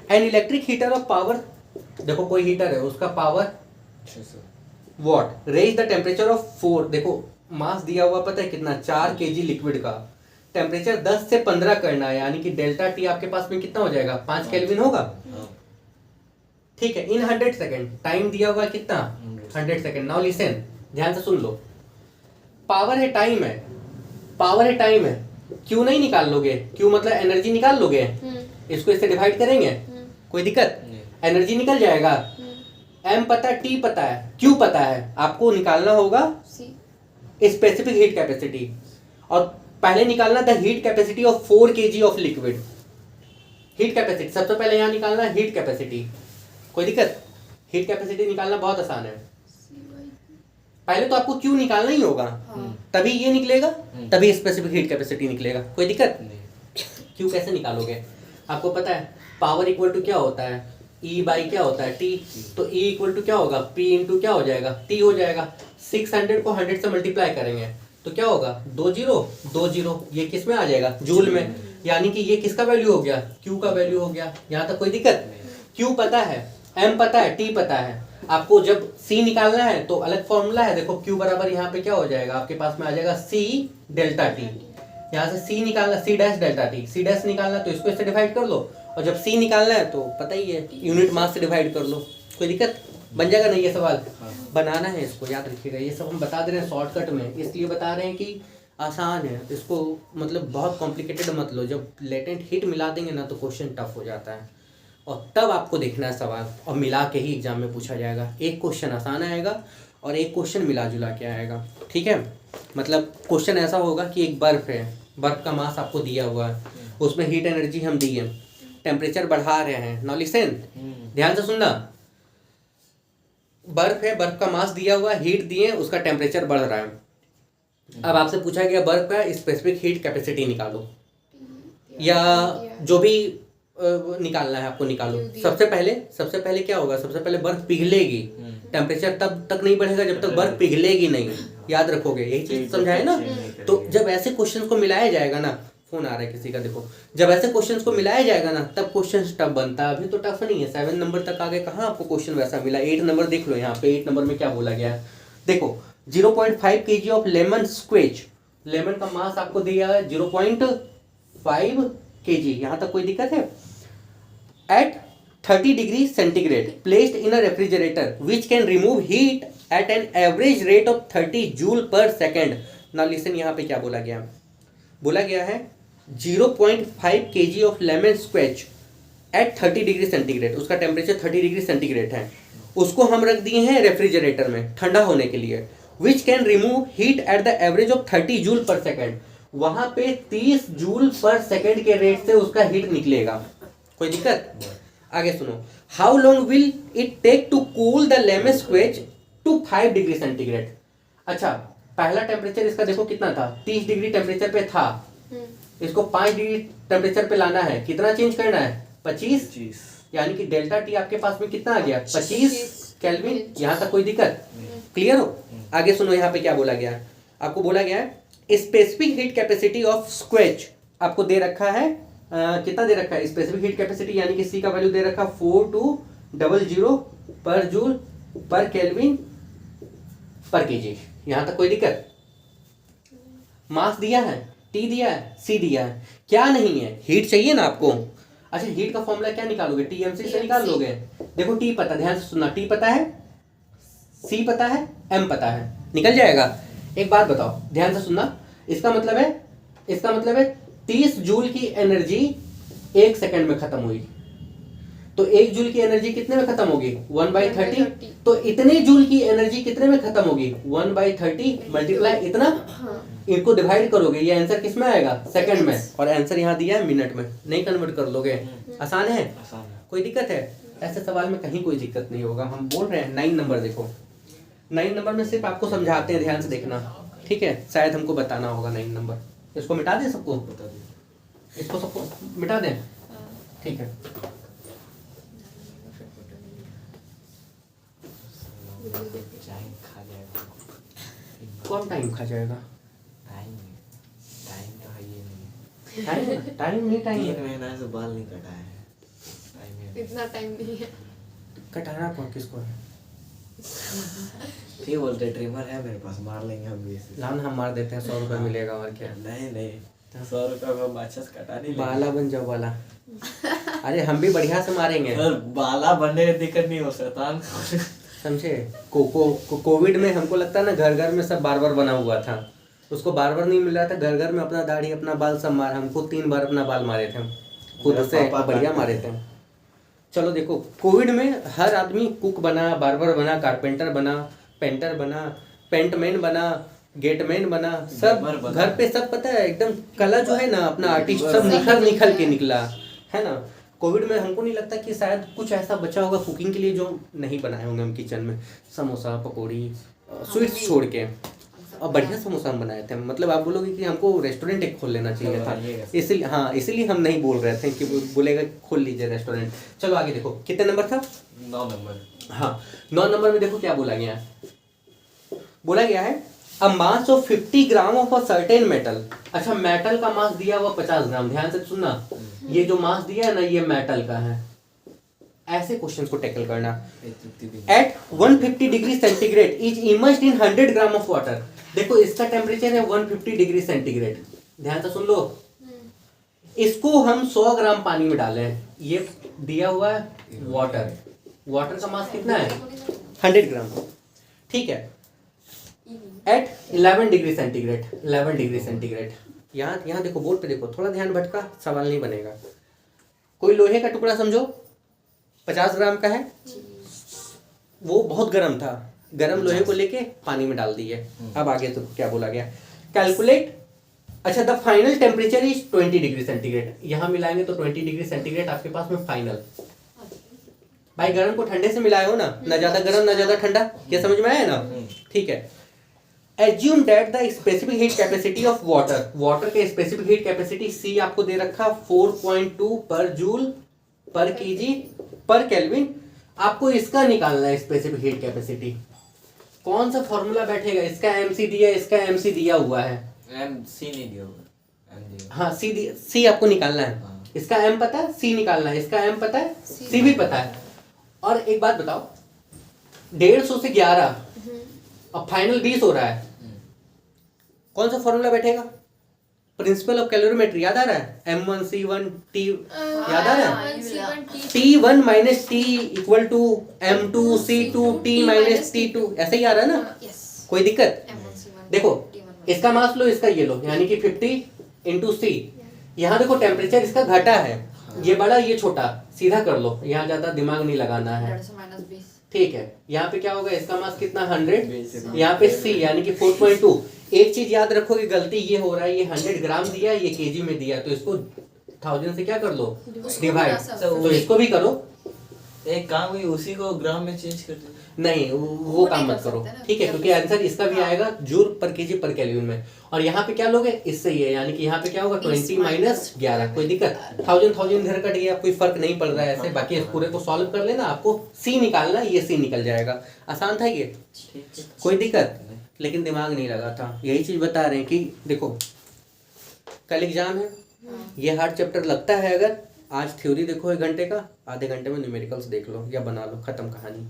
an electric heater of power, देखो कोई हीटर है उसका power 600 watt, raise the temperature of 4, देखो मास दिया हुआ पता है कितना, 4 kg लिक्विड का, टेम्परेचर 10 से 15 करना है, यानी कि डेल्टा टी आपके पास में कितना हो जाएगा, 5 केल्विन होगा। हाँ। ठीक है, इन 100 सेकेंड, टाइम दिया हुआ है कितना, 100 सेकेंड। नाउ लिसन, ध्यान से सुन लो, पावर है टाइम है, पावर है टाइम है, क्यू नहीं निकाल लोगे, क्यू मतलब एनर्जी निकाल लोगे, इसको इससे डिवाइड करेंगे, कोई दिक्कत, एनर्जी निकल जाएगा। एम पता है, टी पता है, क्यू पता है, आपको निकालना होगा स्पेसिफिक हीट कैपेसिटी, और पहले निकालना the heat capacity of 4 kg of liquid. Heat capacity सबसे पहले यहाँ निकालना हीट कैपेसिटी, कोई दिक्कत, हीट कैपेसिटी निकालना बहुत आसान है। पहले तो आपको क्यू निकालना ही होगा, तभी ये निकलेगा, तभी स्पेसिफिक हीट कैपेसिटी निकलेगा, कोई दिक्कत नहीं। क्यू कैसे निकालोगे, आपको पता है पावर इक्वल टू क्या होता है, ई बाई क्या होता है टी, तो ई इक्वल टू क्या होगा, पी इंटू क्या हो जाएगा, टी हो जाएगा। 600 को 100 से मल्टीप्लाई करेंगे तो क्या होगा, 2 0 2 0, ये किस में आ जाएगा, जूल में, यानी कि ये किसका वैल्यू हो गया, क्यू का वैल्यू हो गया। यहाँ तक कोई दिक्कत, क्यू पता है, एम पता है, टी पता है, आपको जब सी निकालना है तो अलग फॉर्मूला है, देखो क्यू बराबर यहाँ पे क्या हो जाएगा, आपके पास में आ जाएगा सी डेल्टा टी, यहाँ से सी निकालना, C dash delta T, C dash निकालना तो इसको इससे डिवाइड कर लो, और जब सी निकालना है तो पता ही है यूनिट मास से डिवाइड कर लो, कोई दिक्कत, बन जाएगा नहीं ये सवाल। बनाना है इसको, याद रखिएगा, ये सब हम बता दे रहे हैं शॉर्टकट में, इसलिए बता रहे हैं कि आसान है, इसको मतलब बहुत कॉम्प्लिकेटेड मत लो, जब लेटेंट हिट मिला देंगे ना तो क्वेश्चन टफ हो जाता है, और तब आपको देखना है सवाल, और मिला के ही एग्जाम में पूछा जाएगा, एक क्वेश्चन आसान आएगा और एक क्वेश्चन मिला जुला के आएगा। ठीक है, मतलब क्वेश्चन ऐसा होगा कि एक बर्फ है, बर्फ का मास आपको दिया हुआ है, उसमें हीट एनर्जी हम दी है, टेम्परेचर बढ़ा रहे हैं, नाउ लिसन, ध्यान से सुनना, बर्फ है, बर्फ का मास दिया हुआ, हीट दिए, उसका टेम्परेचर बढ़ रहा है। अब आपसे पूछा गया बर्फ का स्पेसिफिक हीट कैपेसिटी निकालो, या जो भी निकालना है आपको निकालो। सबसे पहले क्या होगा, सबसे पहले बर्फ पिघलेगी, टेम्परेचर तब तक नहीं बढ़ेगा जब तक बर्फ पिघलेगी नहीं, याद रखोगे, यही चीज समझाए ना। तो जब ऐसे क्वेश्चंस को मिलाया जाएगा ना, फोन आ रहा है किसी का, देखो जब ऐसे क्वेश्चंस को मिलाया जाएगा ना तब क्वेश्चन टफ बनता है, अभी तो टफ नहीं है, 7 नंबर तक आगे कहाँ आपको क्वेश्चन वैसा मिला। 8 नंबर देख लो, यहाँ पे 8 नंबर में क्या बोला गया है, देखो 0.5 kg ऑफ लेमन स्क्वेच, लेमन का मास आपको दिया है 0.5 kg, यहाँ तक कोई दिक्कत है। At 30 degree centigrade placed in a refrigerator which can remove heat at an average rate of 30 joule per second. Now listen, यहाँ पे क्या बोला गया, बोला गया है 0.5 kg of lemon squash at 30 degree centigrade, उसका टेम्परेचर 30 डिग्री सेंटीग्रेड है, उसको हम रख दिए हैं रेफ्रिजरेटर में ठंडा होने के लिए, विच can remove heat at the average of 30 joule per second, वहां पे 30 जूल पर सेकेंड के रेट से उसका हीट निकलेगा, कोई दिक्कत। आगे सुनो, how long will it take to cool the lemon squash to 5 degree centigrade. अच्छा, पहला टेम्परेचर इसका देखो कितना था, 30 डिग्री टेम्परेचर पे था, इसको 5 डिग्री टेम्परेचर पे लाना है, कितना चेंज करना है, 25, यानी कि डेल्टा टी आपके पास में कितना आ गया, 25 केल्विन। यहाँ तक कोई दिक्कत, क्लियर हो। आगे सुनो, यहाँ पे क्या बोला गया है, आपको बोला गया है स्पेसिफिक हीट कैपेसिटी ऑफ स्क्वेच, आपको दे रखा है कितना दे रखा है स्पेसिफिक हीट कैपेसिटी, यानी कि सी का वैल्यू दे रखा 4200 पर जूल पर केल्विन पर केजी। यहाँ तक कोई दिक्कत, मास दिया है, टी दिया है, सी दिया है, क्या नहीं है, हीट चाहिए ना आपको। अच्छा, हीट का फॉर्मूला क्या निकालोगे, टीएमसी से निकाल लोगे। देखो टी पता, ध्यान से सुनना, टी पता है, सी पता है, एम पता है, निकल जाएगा। एक बात बताओ, ध्यान से सुनना, इसका मतलब है 30 जूल की एनर्जी 1 सेकंड में खत्म हुई, तो 1 जूल की एनर्जी कितने में खत्म होगी, 1/30, तो इतने जूल की एनर्जी कितने में खत्म होगी, 1/30 मल्टीप्लाई इतना, इनको डिवाइड करोगे, ये आंसर किस में आएगा, सेकंड में, और आंसर यहाँ दिया है मिनट में, नहीं कन्वर्ट कर लोगे, आसान है, कोई दिक्कत है। ऐसे सवाल में कहीं कोई दिक्कत नहीं होगा। हम बोल रहे हैं 9 नंबर देखो, 9 नंबर में सिर्फ आपको समझाते हैं, ध्यान से देखना, ठीक है। शायद हमको बताना होगा 9 नंबर। इसको मिटा दें सबको, बता दो। इसको सबको मिटा दें, हाँ। ठीक है। टाइम खा जाएगा। कौन टाइम खा जाएगा? टाइम टाइम तो है ये नहीं। टाइम नहीं, 3 टाइम महीना से बाल नहीं कटा है। टाइम है। इतना टाइम नहीं है। कटाना कौन किसको है? ठीक बोलते, ट्रिमर है मेरे पास, मार लेंगे हम भी इसे। लान हम मार देते हैं, 100 रुपये मिलेगा और क्या। नहीं नहीं, 100 रुपये में हम अच्छे से कटा नहीं लेंगे। बाला बन जाओ बाला। अरे हम भी बढ़िया से मारेंगे, सर बाला बनने में दिक्कत नहीं हो शैतान। समझे। कोविड में हमको लगता है ना, घर घर में सब बार्बर बना हुआ था, उसको बार्बर नहीं मिल रहा था, घर घर में अपना दाढ़ी अपना बाल सब मारा। हमको 3 बार अपना बाल मारे थे खुद मेरा से, पापा बढ़िया था। मारे थे। चलो देखो, कोविड में हर आदमी कुक बना, बार्बर बना, कारपेंटर बना, पेंटर बना, पेंटमैन बना, गेटमैन बना, सब गेमर बना। घर पे सब पता है एकदम कला जो है ना अपना आर्टिस्ट सब गेमर। निखर के निकला है ना। कोविड में हमको नहीं लगता कि शायद कुछ ऐसा बचा होगा कुकिंग के लिए जो नहीं बनाए होंगे हम किचन में। समोसा, पकौड़ी, स्वीट्स छोड़ के, और बढ़िया समोसा हम बनाए थे। मतलब आप बोलोगे कि हमको रेस्टोरेंट एक खोल लेना चाहिए था, इसलिए हाँ, इसीलिए हम नहीं बोल रहे थे कि बोलेगा खोल लीजिए रेस्टोरेंट। चलो आगे देखो, कितने नंबर था? 9 नंबर। हाँ, 9 नंबर में देखो क्या बोला गया है। बोला गया है अ mass of 50 gram of a certain metal. अच्छा, मेटल का मास दिया हुआ 50 ग्राम, ध्यान से सुनना। ये जो मास दिया है ना, ये मेटल का है। ऐसे क्वेश्चन को टैकल करना। At 150 degree centigrade is immersed in 100 gram of water. देखो इसका टेम्परेचर है 150 डिग्री सेंटीग्रेड, ध्यान से सुन लो। इसको हम 100 ग्राम पानी में डालें, ये दिया हुआ है वाटर। वाटर का मास कितना है? 100 ग्राम, ठीक है। At 11 degree centigrade, 11 degree centigrade. यहाँ देखो, बोर्ड पे देखो, थोड़ा ध्यान भटका, सवाल नहीं बनेगा। कोई लोहे का टुकड़ा समझो 50 ग्राम का है, वो बहुत गर्म था, गर्म लोहे को लेके पानी में डाल दिए। अब आगे तो क्या बोला गया, कैलकुलेट। अच्छा, the final temperature is 20 degree centigrade. यहाँ मिलाएंगे तो 20 डिग्री सेंटीग्रेड आपके पास में फाइनल। भाई गर्म को ठंडे से मिलाए हो ना, ना ज्यादा गर्म ना ज्यादा ठंडा, ये समझ में आया ना, ठीक है। Assume that the specific heat capacity of water, water के specific heat capacity C आपको दे रखा 4.2 पर जूल पर केजी पर केल्विन। आपको इसका निकालना है स्पेसिफिक हीट कैपेसिटी। कौन सा फॉर्मूला बैठेगा? इसका MC दिया, इसका MC दिया हुआ है। MC नहीं दिया होगा, M दिया। हाँ, C आपको निकालना है। हाँ। इसका M पता है, C निकालना है। इसका M पता है, C भी पता है। और एक बात बताओ, 150 से 11 और फाइनल 20 हो रहा है, कौन सा फॉर्मूला बैठेगा? प्रिंसिपल ऑफ कैलोरीमेट्री याद आ रहा है? M1C1T याद आ रहा है? T1 minus T equal to M2C2 T minus T2, ऐसे ही आ रहा है ना? कोई दिक्कत? देखो इसका मास लो, इसका ये लो, यानी कि 50 इंटू C। यहाँ देखो टेम्परेचर इसका घटा है, ये बड़ा ये छोटा, सीधा कर लो, यहाँ ज्यादा दिमाग नहीं लगाना है, ठीक है। यहाँ पे क्या होगा, इसका मास कितना 100, यहाँ पे C यानी कि 4.2। एक चीज याद रखोगे, गलती ये हो रहा है, ये 100 ग्राम दिया, ये केजी में दिया, तो इसको 1000 से क्या कर लो, डिवाइड। तो इसको भी करो। एक काम हुई, उसी को ग्राम में चेंज कर दो। नहीं, वो काम मत करो, ठीक है, क्योंकि आंसर इसका भी आएगा जूल पर केजी पर केल्विन में। और यहाँ पे क्या लोगे, इससे ही है, यानी कि यहाँ पे क्या होगा 20 माइनस 11। कोई दिक्कत? 1000 इधर कट गया, कोई फर्क नहीं पड़ रहा है ऐसे। बाकी इस पूरे को सॉल्व कर लेना, आपको C निकालना, ये C निकल जाएगा। आसान था ये, कोई दिक्कत? लेकिन दिमाग नहीं लगा था, यही चीज बता रहे हैं कि देखो कल एग्जाम है, ये हार्ड चैप्टर लगता है। अगर आज थ्योरी देखो 1 घंटे का, आधे घंटे में न्यूमेरिकल्स देख लो या बना लो, खत्म कहानी।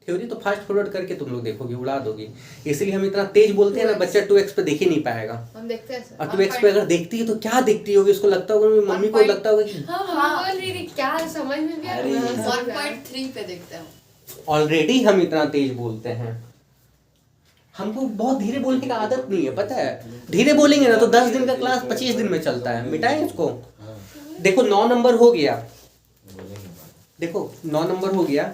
थ्योरी तो फास्ट फॉरवर्ड करके तुम लोग देखोगे, उड़ा दोगे। इसलिए हम इतना तेज बोलते हैं ना, बच्चा 2x पे देख ही नहीं पाएगा। हम देखते हैं और 2x पे अगर देखती है तो क्या देखती होगी, उसको लगता होगा, मम्मी को लगता होगा कि क्या समझ में भी आ रहा है। 1.3 पे देखते हैं। ऑलरेडी हम इतना तेज बोलते हैं, हमको बहुत धीरे बोलने का आदत नहीं है, पता है। धीरे बोलेंगे ना तो 10 दिन का क्लास 25 दिन में चलता है। मिटाएं इसको। देखो 9 नंबर हो गया, देखो 9 नंबर हो गया।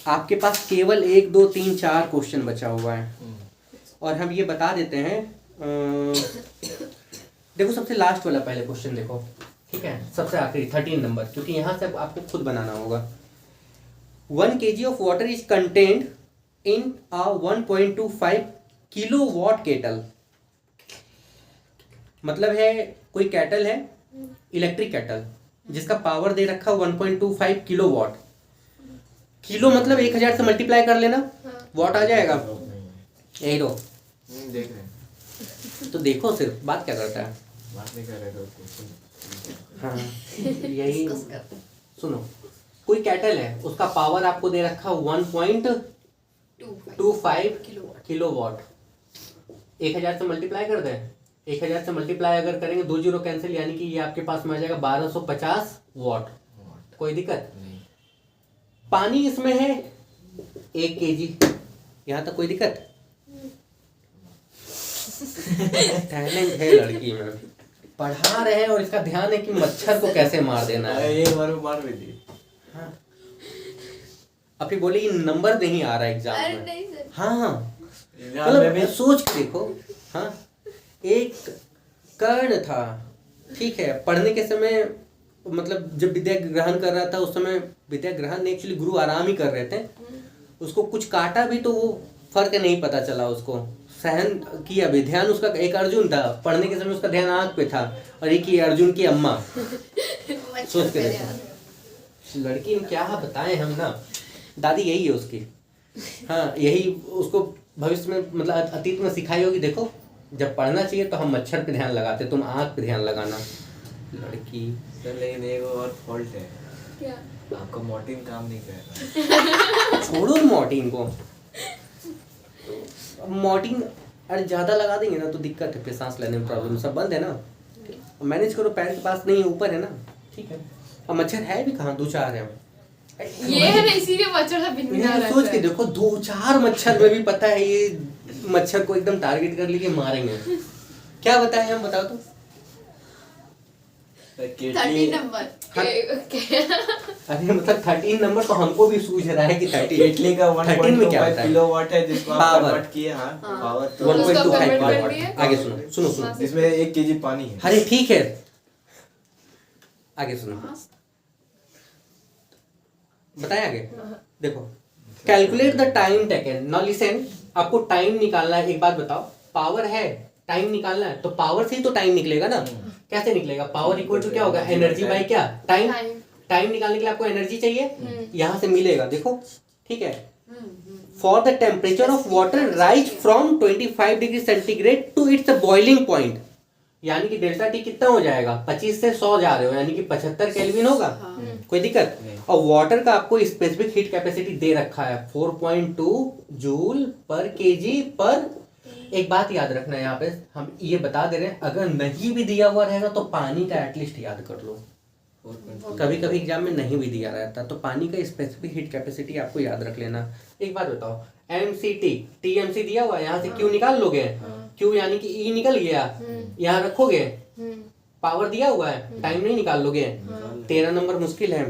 आपके पास केवल 1 2 3 4 क्वेश्चन बचा हुआ है, और हम ये बता देते हैं। देखो सबसे लास्ट वाला पहले क्वेश्चन देखो, ठीक है, सबसे आखिरी 13 नंबर, क्योंकि यहाँ से आपको खुद बनाना होगा। 1 kg of water is contained in a 1.25 kilowatt kettle. मतलब है कोई केटल है, इलेक्ट्रिक केटल, जिसका पावर दे रखा 1.25 किलोवाट। किलो मतलब 1000 से मल्टीप्लाई कर लेना, वाट आ जाएगा। यही दो देख रहे हैं, तो देखो, सिर्फ बात क्या करता है। बात नहीं कर रहे तो क्वेश्चन। हाँ यही डिस्कस करते हैं। सुनो, कोई कैटल है, उसका पावर आपको दे रखा 1.25 किलोवाट। 1000 से मल्टीप्लाई कर दें, 1000 से मल्टीप्लाई अगर करेंगे 2 जीरो कैंसिल, यानी कि ये आपके पास में आ जाएगा 1250 वाट। कोई दिक्कत नहीं। पानी इसमें है 1 kg, यहाँ तक कोई दिक्कत? टैलेंट है लड़की में, पढ़ा रहे हैं और इसका ध्यान है कि मच्छर को कैसे मार देना है। ये मार भी दी। हाँ। अपनी बोली कि नंबर नहीं आ रहा एग्जाम अरे में। नहीं सर। हाँ एग्जाम में भी मतलब सोच के देखो। हाँ, एक कर्ण था, ठीक है, पढ़ने के समय मतलब जब विद्या ग्रहण कर रहा था उस समय विद्या ग्रहण नहीं, एक्चुअली गुरु आराम ही कर रहे थे, उसको कुछ काटा भी तो वो फर्क नहीं पता चला, उसको सहन किया भी। ध्यान उसका, एक अर्जुन था, पढ़ने के समय उसका ध्यान आँख पे था, और एक ही अर्जुन की अम्मा। सोच के देखो, लड़की में क्या बताएं हम ना, दादी यही है उसकी। हाँ यही उसको भविष्य में मतलब अतीत में सिखाई होगी। देखो जब पढ़ना चाहिए तो हम मच्छर पे ध्यान लगाते, तुम आँख पे ध्यान लगाना। लड़की सर लेकिन एक और फॉल्ट है, क्या? आपका मोर्टिन काम नहीं कर रहा। छोड़ो मॉर्टिन को, मॉर्टिन अरे ज़्यादा लगा देंगे ना तो दिक्कत है, फिर सांस लेने में प्रॉब्लम। सब बंद है ना, मैनेज करो, पैर के पास नहीं है, ऊपर है ना, ठीक है। अब मच्छर है भी कहाँ, 2-4 है। ये है ना, इसीलिए मच्छर सा भिनभिना नहीं, रहता सोच के है। देखो, 2-4 मच्छर में भी पता है ये मच्छर को एकदम टारगेट कर लेके मारेंगे। क्या बताएं हम, बताओ तो। 13 नंबर। हाँ। क्या? अरे मतलब 13 नंबर तो हमको भी सूझ रहा है कि 13 केटली का 13 में क्या 1.25 होता है? किलोवाट है, जिसको आप पावर। कन्वर्ट किए। हाँ पावर तो 1.25 उसका convert कर किलोवाट। दिए। आगे सुनो सुनो सुनो, जिसमें 1 kg पानी है। अरे ठीक है, आगे सुनो, बताएं आगे। देखो, calculate the time taken. Now listen, आपको टाइम निकालना है। एक बात बताओ, पावर है, टाइम निकालना है, तो पावर से ही तो टाइम निकलेगा ना। कैसे निकलेगा? पावर इक्वल टू क्या होगा, एनर्जी बाय क्या, टाइम। टाइम निकालने के लिए आपको एनर्जी चाहिए, यहाँ से मिलेगा, देखो ठीक है। For the temperature of water rise from 25 degree centigrade to its boiling point, यानी कि डेल्टा टी कितना हो जाएगा, 25 से 100 जा रहे हो, यानी कि 75 केल्विन होगा। कोई दिक्कत? और वाटर का आपको स्पेसिफिक हीट कैपेसिटी दे रखा है 4.2 जूल पर केजी पर। एक बात याद रखना, यहाँ पे हम ये बता दे रहे हैं, अगर नहीं भी दिया हुआ रहेगा तो पानी का एटलीस्ट याद कर लो। कभी कभी एग्जाम में नहीं भी दिया रहता, तो पानी का स्पेसिफिक हीट कैपेसिटी आपको याद रख लेना। एक बात बताओ, एमसीटी टीएमसी दिया हुआ है, यहाँ से क्यू निकाल लोगे, क्यू यानी कि ई निकल गया, यहाँ रखोगे, पावर दिया हुआ है, टाइम नहीं निकाल लोगे। 13 नंबर मुश्किल है।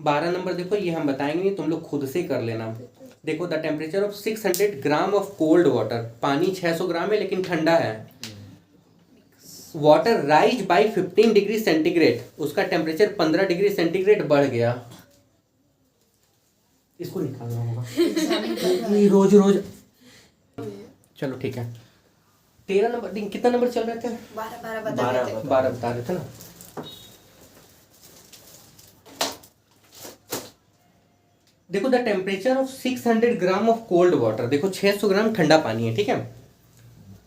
12 नंबर देखो, ये हम बताएंगे नहीं, तुम लोग खुद से कर लेना। देखो, the temperature of 600 gram of cold water, पानी 600 ग्राम है लेकिन ठंडा है। Water rise by 15 degree centigrade, उसका टेम्परेचर 15 डिग्री सेंटीग्रेड बढ़ गया। इसको निकालना होगा ये रोज रोज। चलो ठीक है, 13 नंबर, कितना नंबर चल रहे थे? 12 बता रहे थे। 12 बता रहे थे ना। देखो, the temperature of 600 gram of cold water, देखो 600 ग्राम ठंडा पानी है, ठीक है,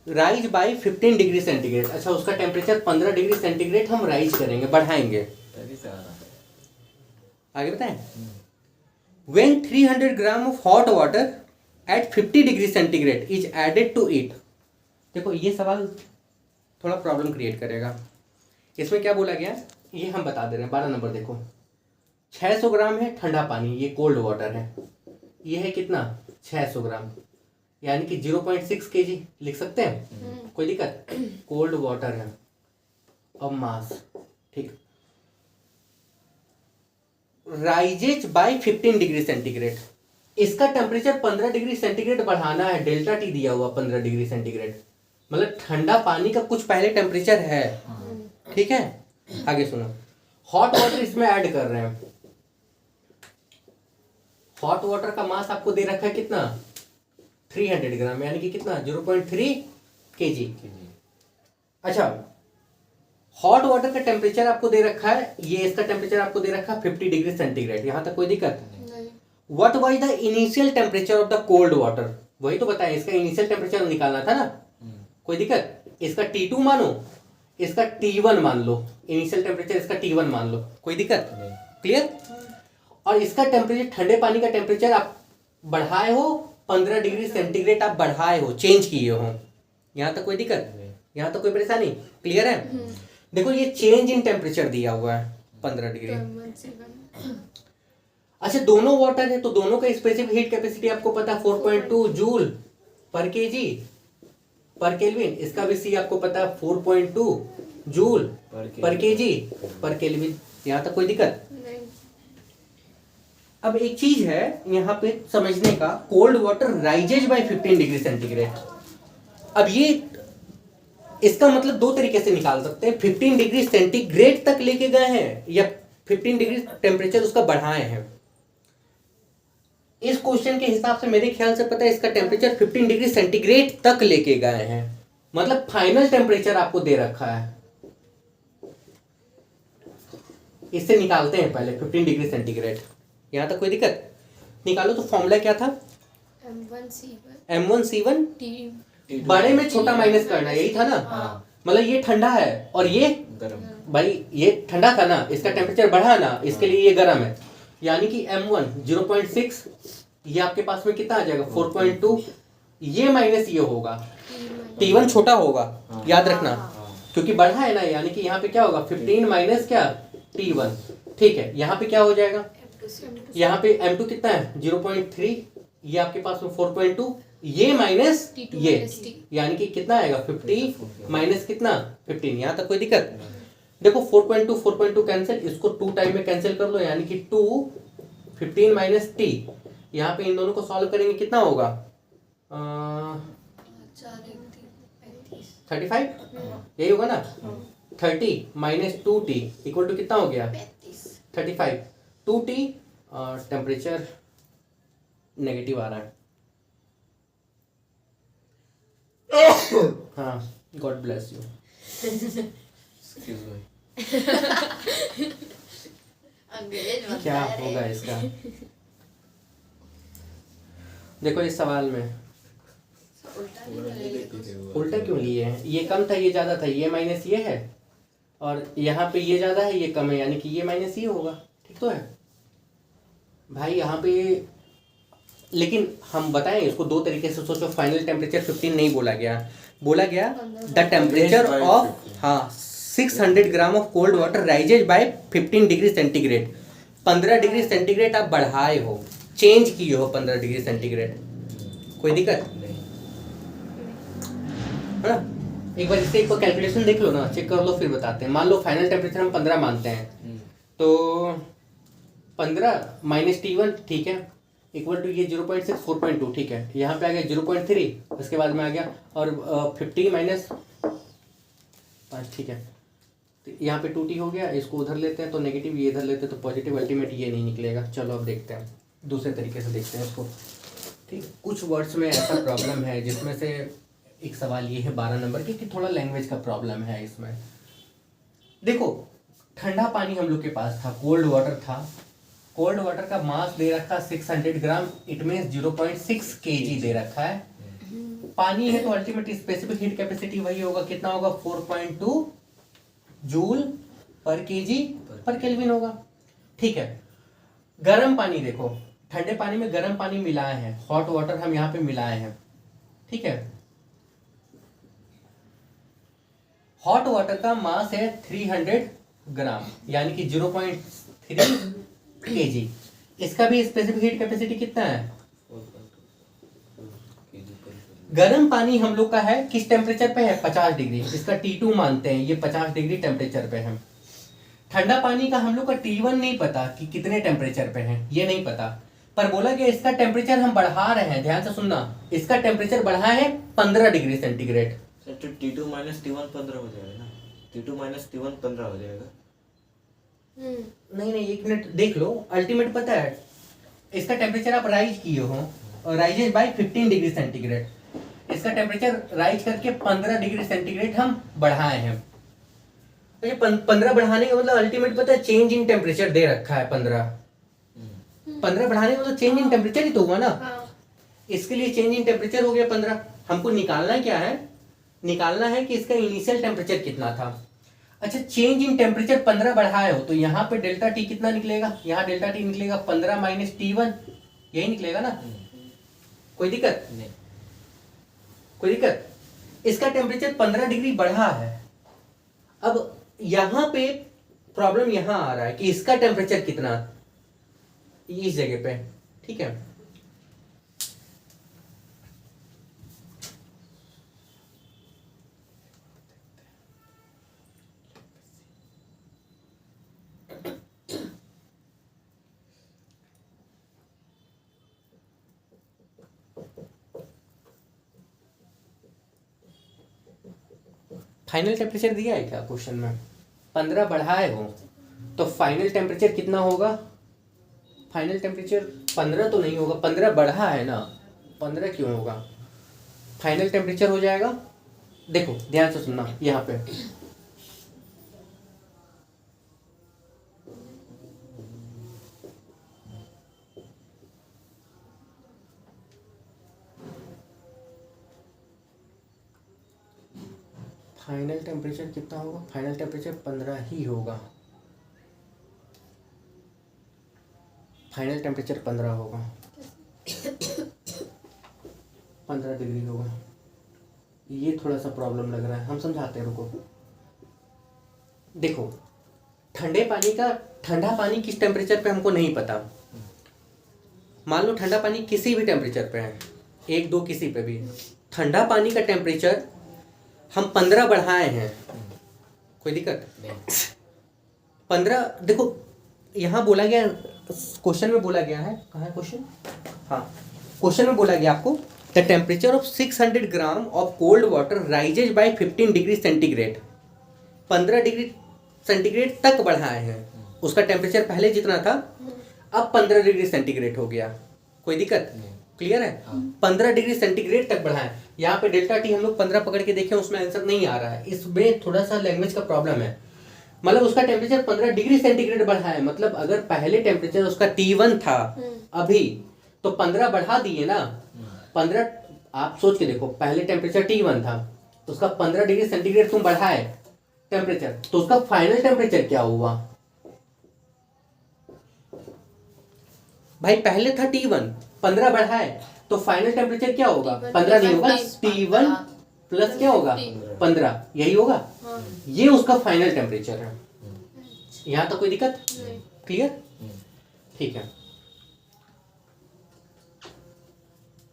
राइज बाई 15 डिग्री सेंटीग्रेड। अच्छा, उसका टेम्परेचर 15 डिग्री सेंटीग्रेड हम राइज करेंगे, बढ़ाएंगे। आगे बताएं। When 300 gram of hot water at 50 degree centigrade is added to it. देखो, ये सवाल थोड़ा प्रॉब्लम क्रिएट करेगा। इसमें क्या बोला गया, ये हम बता दे रहे हैं। 12 नंबर देखो, 600 ग्राम है ठंडा पानी, ये कोल्ड वाटर है, ये है कितना, 600 ग्राम, यानी कि 0.6 kg लिख सकते हैं, कोई दिक्कत? कोल्ड वाटर है। अब मास, ठीक, राइजेज बाय 15 डिग्री सेंटीग्रेड, इसका टेम्परेचर 15 डिग्री सेंटीग्रेड बढ़ाना है, डेल्टा टी दिया हुआ 15 डिग्री सेंटीग्रेड, मतलब ठंडा पानी का कुछ पहले टेम्परेचर है, ठीक है। आगे सुनो, हॉट वाटर इसमें ऐड कर रहे हैं, हॉट वाटर का मास आपको दे रखा है कितना 300 ग्राम, यानी कि कितना 0.3 kg। अच्छा, हॉट वाटर का टेम्परेचर आपको दे रखा है, ये इसका टेम्परेचर आपको दे रखा है 50 डिग्री सेंटीग्रेड, यहां तक कोई दिक्कत नहीं। What was the initial temperature of the cold water, वही तो बताया, इसका इनिशियल टेम्परेचर निकालना था ना, कोई दिक्कत, इसका T2 मानो, इसका T1 मान लो, इनिशियल टेम्परेचर इसका T1 मान लो, कोई दिक्कत, क्लियर। और इसका टेम्परेचर, ठंडे पानी का टेम्परेचर आप बढ़ाए हो 15 डिग्री सेंटीग्रेड, आप बढ़ाए हो, चेंज किए हो, यहां तक कोई दिक्कत, यहां तक कोई परेशानी, क्लियर है। देखो ये चेंज इन टेम्परेचर दिया हुआ है 15 डिग्री। अच्छा, दोनों वाटर है तो दोनों का स्पेसिफिक हीट कैपेसिटी आपको पता है 4.2 जूल पर केजी पर केल्विन, इसका भी सी आपको पता है 4.2 जूल पर केजी पर केल्विन, यहां तक कोई दिक्कत। अब एक चीज है यहाँ पे समझने का, cold water rises by 15 degree centigrade. अब ये इसका मतलब दो तरीके से निकाल सकते हैं, 15 डिग्री सेंटीग्रेड तक लेके गए हैं या 15 डिग्री टेम्परेचर उसका बढ़ाए हैं। इस क्वेश्चन के हिसाब से मेरे ख्याल से पता है इसका टेम्परेचर 15 डिग्री सेंटीग्रेड तक लेके गए हैं, मतलब फाइनल टेम्परेचर आपको दे रखा है। इससे निकालते हैं पहले 15 डिग्री सेंटीग्रेड, यहां तक कोई दिक्कत, निकालो। तो फॉर्मूला क्या था, M1C1 बड़े में छोटा माइनस करना, यही था ना। मतलब ये ठंडा है और ये गरम, भाई ये ठंडा था ना, इसका टेम्परेचर बढ़ा ना, इसके लिए ये गर्म है, यानी कि M1 0.6, ये आपके पास में कितना आ जाएगा 4.2, ये माइनस ये होगा, T1 छोटा होगा, याद रखना, क्योंकि बढ़ा है ना, यानी कि यहाँ पे क्या होगा 15 माइनस क्या T1, ठीक है। यहाँ पे क्या हो जाएगा, यहाँ पे M2 कितना है 0.3, ये आपके पास में 4.2, ये माइनस ये, यानी कि कितना आएगा 50 माइनस कितना 15, यहां तक कोई दिक्कत। देखो 4.2 कैंसिल, इसको 2 टाइम में कैंसिल कर लो, यानी कि 2 15 माइनस T, यहाँ पे इन दोनों को सॉल्व करेंगे कितना होगा 35, यही होगा ना। 30 माइनस 2T इक्वल टू कितना हो गया 35, 2T, टेम्परेचर नेगेटिव आ रहा है। हाँ, गॉड ब्लेस यू। क्या होगा इसका, देखो इस सवाल में उल्टा क्यों लिए हैं, ये कम था ये ज्यादा था, ये माइनस ये है, और यहाँ पे ये ज्यादा है ये कम है, यानी कि ये माइनस ये होगा, ठीक तो है भाई यहाँ पे। लेकिन हम बताएं इसको दो तरीके से सोचो, फाइनल टेम्परेचर 15 नहीं बोला गया, बोला गया the temperature of 600 gram of cold water rises by 15 degree centigrade. 15 degree centigrade आप बढ़ाए हो, चेंज किए हो 15 डिग्री सेंटीग्रेड, कोई दिक्कत है ना। एक बार इससे एक बार कैलकुलेशन देख लो ना, चेक कर लो फिर बताते हैं। मान लो फाइनल टेम्परेचर हम 15 मानते हैं, तो 15 माइनस T1, ठीक है, इक्वल टू ये 0.6 4.2, ठीक है, यहाँ पे आ गया 0.3, उसके बाद में आ गया और 50 माइनस 5, ठीक है, तो यहाँ पे 2T हो गया, इसको उधर लेते हैं तो नेगेटिव, ये इधर लेते हैं तो पॉजिटिव, अल्टीमेट ये नहीं निकलेगा। चलो अब देखते हैं, दूसरे तरीके से देखते हैं इसको, ठीक। कुछ वर्ड्स में ऐसा प्रॉब्लम है जिसमें से एक सवाल ये है 12 नंबर की कि थोड़ा लैंग्वेज का प्रॉब्लम है इसमें। देखो ठंडा पानी हम लोग के पास था, कोल्ड वाटर था, कोल्ड वाटर का मास दे रखा 600 ग्राम, इट मीन्स 0.6 kg दे रखा है। पानी है तो अल्टीमेट स्पेसिफिक हीट कैपेसिटी वही होगा, कितना होगा 4.2 जूल पर केजी पर केल्विन होगा, ठीक है। गर्म पानी देखो, ठंडे पानी में गर्म पानी मिलाए हैं, हॉट वाटर हम यहाँ पे मिलाए हैं, ठीक है। हॉट वाटर का मास है 300 ग्राम, यानी कि 0.3 kg। इसका भी स्पेसिफिक हीट कैपेसिटी कितना है, गर्म पानी हम लोग का है किस टेम्परेचर पे है 50 डिग्री, इसका T2 मानते हैं, ये 50 डिग्री टेम्परेचर पे है। ठंडा पानी का हम लोग का T1 नहीं पता कि कितने टेम्परेचर पे है, ये नहीं पता, पर बोला गया इसका टेम्परेचर हम बढ़ा रहे हैं, ध्यान से सुनना, इसका टेम्परेचर बढ़ा है 15 डिग्री सेंटीग्रेड। तो T2 माइनस T1 15 हो जाएगा ना, T2 माइनस T1 15 हो जाएगा। नहीं एक मिनट देख लो, अल्टीमेट पता है इसका टेम्परेचर आप राइज किए हो, राइजेज बाय 15 डिग्री सेंटीग्रेड, इसका टेम्परेचर राइज करके 15 डिग्री सेंटीग्रेड हम बढ़ाए हैं। तो ये 15 बढ़ाने का मतलब अल्टीमेट पता है चेंज इन टेम्परेचर दे रखा है 15 बढ़ाने का मतलब चेंज इन टेम्परेचर ही तो हुआ ना। हाँ इसके लिए चेंज इन टेम्परेचर हो गया 15। हमको निकालना क्या है, निकालना है कि इसका इनिशियल टेम्परेचर कितना था। अच्छा, चेंज इन टेम्परेचर 15 बढ़ाए हो तो यहाँ पे डेल्टा टी कितना निकलेगा, यहाँ डेल्टा टी निकलेगा 15 माइनस T1, यही निकलेगा ना। कोई दिक्कत नहीं। कोई दिक्कत। इसका टेम्परेचर 15 डिग्री बढ़ा है। अब यहाँ पे प्रॉब्लम यहाँ आ रहा है कि इसका टेम्परेचर कितना इस जगह पे, ठीक है। फाइनल टेम्परेचर दिया है क्या क्वेश्चन में? 15 बढ़ाए हो तो फाइनल टेम्परेचर कितना होगा? फाइनल टेम्परेचर 15 तो नहीं होगा, 15 बढ़ा है ना, 15 क्यों होगा? फाइनल टेम्परेचर हो जाएगा, देखो ध्यान से सुनना यहाँ पे, फाइनल टेम्परेचर कितना होगा? फाइनल टेम्परेचर 15 ही होगा, फाइनल टेम्परेचर 15 होगा, 15 डिग्री होगा। ये थोड़ा सा प्रॉब्लम लग रहा है, हम समझाते हैं, रुको। देखो ठंडा पानी किस टेम्परेचर पे हमको नहीं पता। मान लो ठंडा पानी किसी भी टेम्परेचर पे है, 1-2 किसी पे भी, ठंडा पानी का टेम्परेचर हम 15 बढ़ाए हैं, कोई दिक्कत? 15 देखो यहाँ बोला गया, क्वेश्चन में बोला गया है, कहाँ है क्वेश्चन? हाँ, क्वेश्चन में बोला गया आपको the temperature of 600 gram of cold water rises by 15 degree centigrade, 15 degree centigrade तक बढ़ाए हैं। उसका टेम्परेचर पहले जितना था अब 15 डिग्री सेंटीग्रेड हो गया, कोई दिक्कत? क्लियर है? 15 डिग्री सेंटीग्रेड तक बढ़ाए। यहाँ पे डेल्टा टी हम लोग 15 पकड़ के देखें, उसमें आंसर नहीं आ रहा है, इसमें थोड़ा सा लैंग्वेज का प्रॉब्लम है। मतलब उसका टेम्परेचर 15 डिग्री सेंटीग्रेड बढ़ा है, मतलब अगर पहले टेम्परेचर उसका T1 था अभी, तो 15 बढ़ा दिए ना, 15, आप सोच के देखो, पहले टेम्परेचर T1 था, तो उसका 15 डिग्री सेंटीग्रेड तुम बढ़ाए टेम्परेचर, तो उसका फाइनल टेम्परेचर क्या हुआ भाई? पहले था T1, 15 बढ़ाए तो फाइनल टेम्परेचर क्या होगा? 15 नहीं होगा, T1 प्लस क्या होगा? 15, यही होगा। ये उसका फाइनल टेम्परेचर है। यहाँ तक कोई दिक्कत? क्लियर? ठीक है,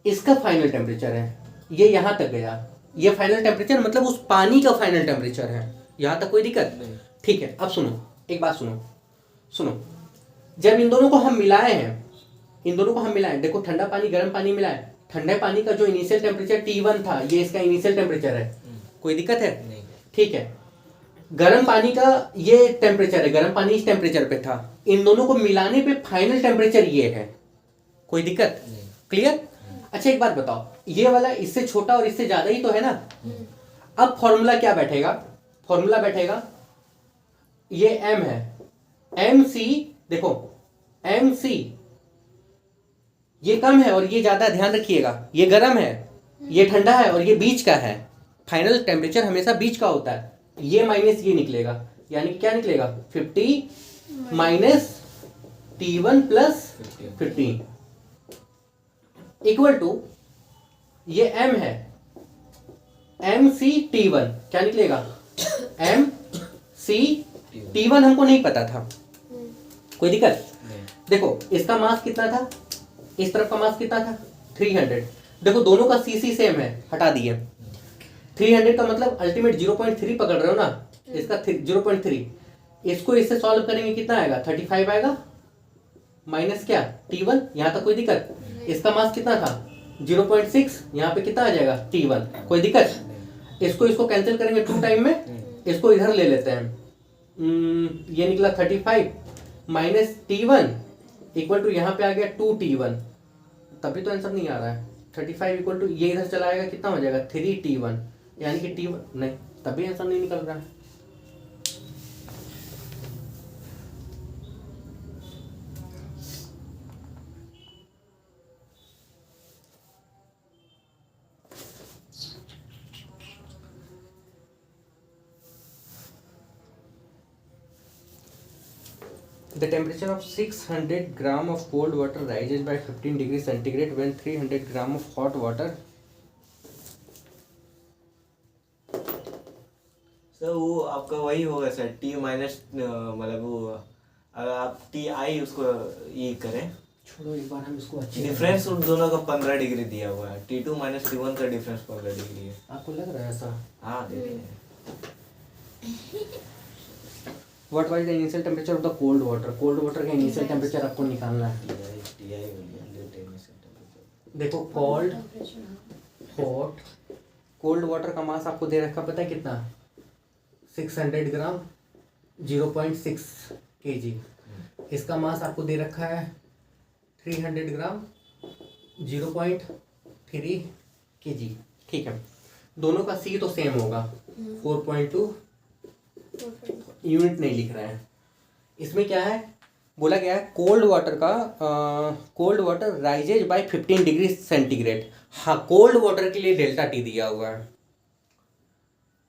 इसका फाइनल टेम्परेचर है, ये यहाँ तक गया, ये फाइनल टेम्परेचर मतलब उस पानी का फाइनल टेम्परेचर है। यहाँ तक कोई दिक्कत? ठीक है। अब सुनो, एक बात सुनो, जब इन दोनों को हम मिलाए हैं, देखो ठंडा पानी गर्म पानी मिलाए, ठंडे पानी का जो इनिशियल टेम्परेचर T1 था, ये इसका इनिशियल टेम्परेचर है, कोई दिक्कत है? नहीं। ठीक है। गर्म पानी का ये टेम्परेचर है, गर्म पानी इस टेम्परेचर पे था, इन दोनों को मिलाने पे फाइनल टेम्परेचर ये है, कोई दिक्कत? क्लियर? अच्छा एक बात बताओ, ये वाला इससे छोटा और इससे ज्यादा ही तो है ना। अब फॉर्मूला क्या बैठेगा? फॉर्मूला बैठेगा, ये m है, mc, देखो mc ये कम है और ये ज्यादा, ध्यान रखिएगा, ये गर्म है, ये ठंडा है और ये बीच का है। फाइनल टेम्परेचर हमेशा बीच का होता है, ये माइनस ये निकलेगा, यानी क्या निकलेगा? 50 minus T1 plus 15 equal to, ये m है, mc T1 क्या निकलेगा? mc T1 हमको नहीं पता था, कोई दिक्कत? देखो इसका मास कितना था, इस तरफ का मास कितना था? 300। देखो दोनों का cc सेम है, हटा दिए। 300 का मतलब अल्टीमेट 0.3 पकड़ रहे हो ना, इसका 0.3, इसको इससे सॉल्व करेंगे कितना आएगा? 35 आएगा, माइनस क्या? T1, यहाँ तक कोई दिक्कत? इसका मास कितना था? 0.6, यहाँ पे कितना आ जाएगा? T1, कोई दिक्कत? इसको कैंसिल करेंगे 2 टाइम में, इसको इधर ले लेते हैं, ये निकला 35 माइनस T1 इक्वल टू यहाँ पे आ गया 2T1, तभी तो आंसर नहीं आ रहा है। 35 इक्वल टू ये इधर चला आएगा, कितना हो जाएगा 3T1, यानी कि T1 नहीं, तभी आंसर नहीं निकल रहा है। The temperature of 600 gram of cold water rises by 15 degrees centigrade when 300 gram of hot water. Sir वो आपका वही होगा सर, टी माइनस मतलब वो अगर आप टी आई उसको ये करें, छोड़ो एक बार हम इसको अच्छे डिफरेंस उन दोनों का 15 डिग्री दिया हुआ है। T2 माइनस T1 का डिफरेंस 15 डिग्री है। आपको लग रहा है ऐसा? हाँ दे रहे हैं। What was the initial temperature of the cold water? Cold water का इनिशियल टेम्परेचर आपको निकालना है। टी आई टेम्परेचर देखो कोल्ड, हॉट, कोल्ड वाटर का मास आपको दे रखा, पता है कितना? 600 ग्राम, 0.6 kg। इसका मास आपको दे रखा है 300 ग्राम, 0.3 kg। ठीक है, दोनों का सी तो सेम होगा, 4.2 यूनिट नहीं लिख रहे हैं। इसमें क्या है, बोला गया है कोल्ड वाटर का cold water rises by 15 degree centigrade. हाँ, कोल्ड वाटर के लिए डेल्टा टी दिया हुआ है।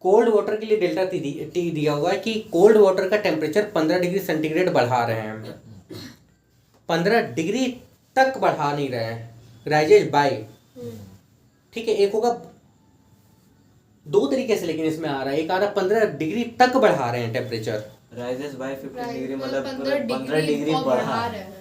कोल्ड वाटर के लिए डेल्टा टी दिया हुआ है कि कोल्ड वाटर का टेम्परेचर 15 डिग्री सेंटीग्रेड बढ़ा रहे हैं, 15 डिग्री तक बढ़ा नहीं रहे हैं, राइजेज बाय। ठीक है, एक होगा दो तरीके से, लेकिन इसमें आ रहा है, एक आ रहा 15 डिग्री तक बढ़ा रहे हैं टेम्परेचर, राइजेस बाय 15 डिग्री मतलब 15 डिग्री बढ़ा रहे हैं।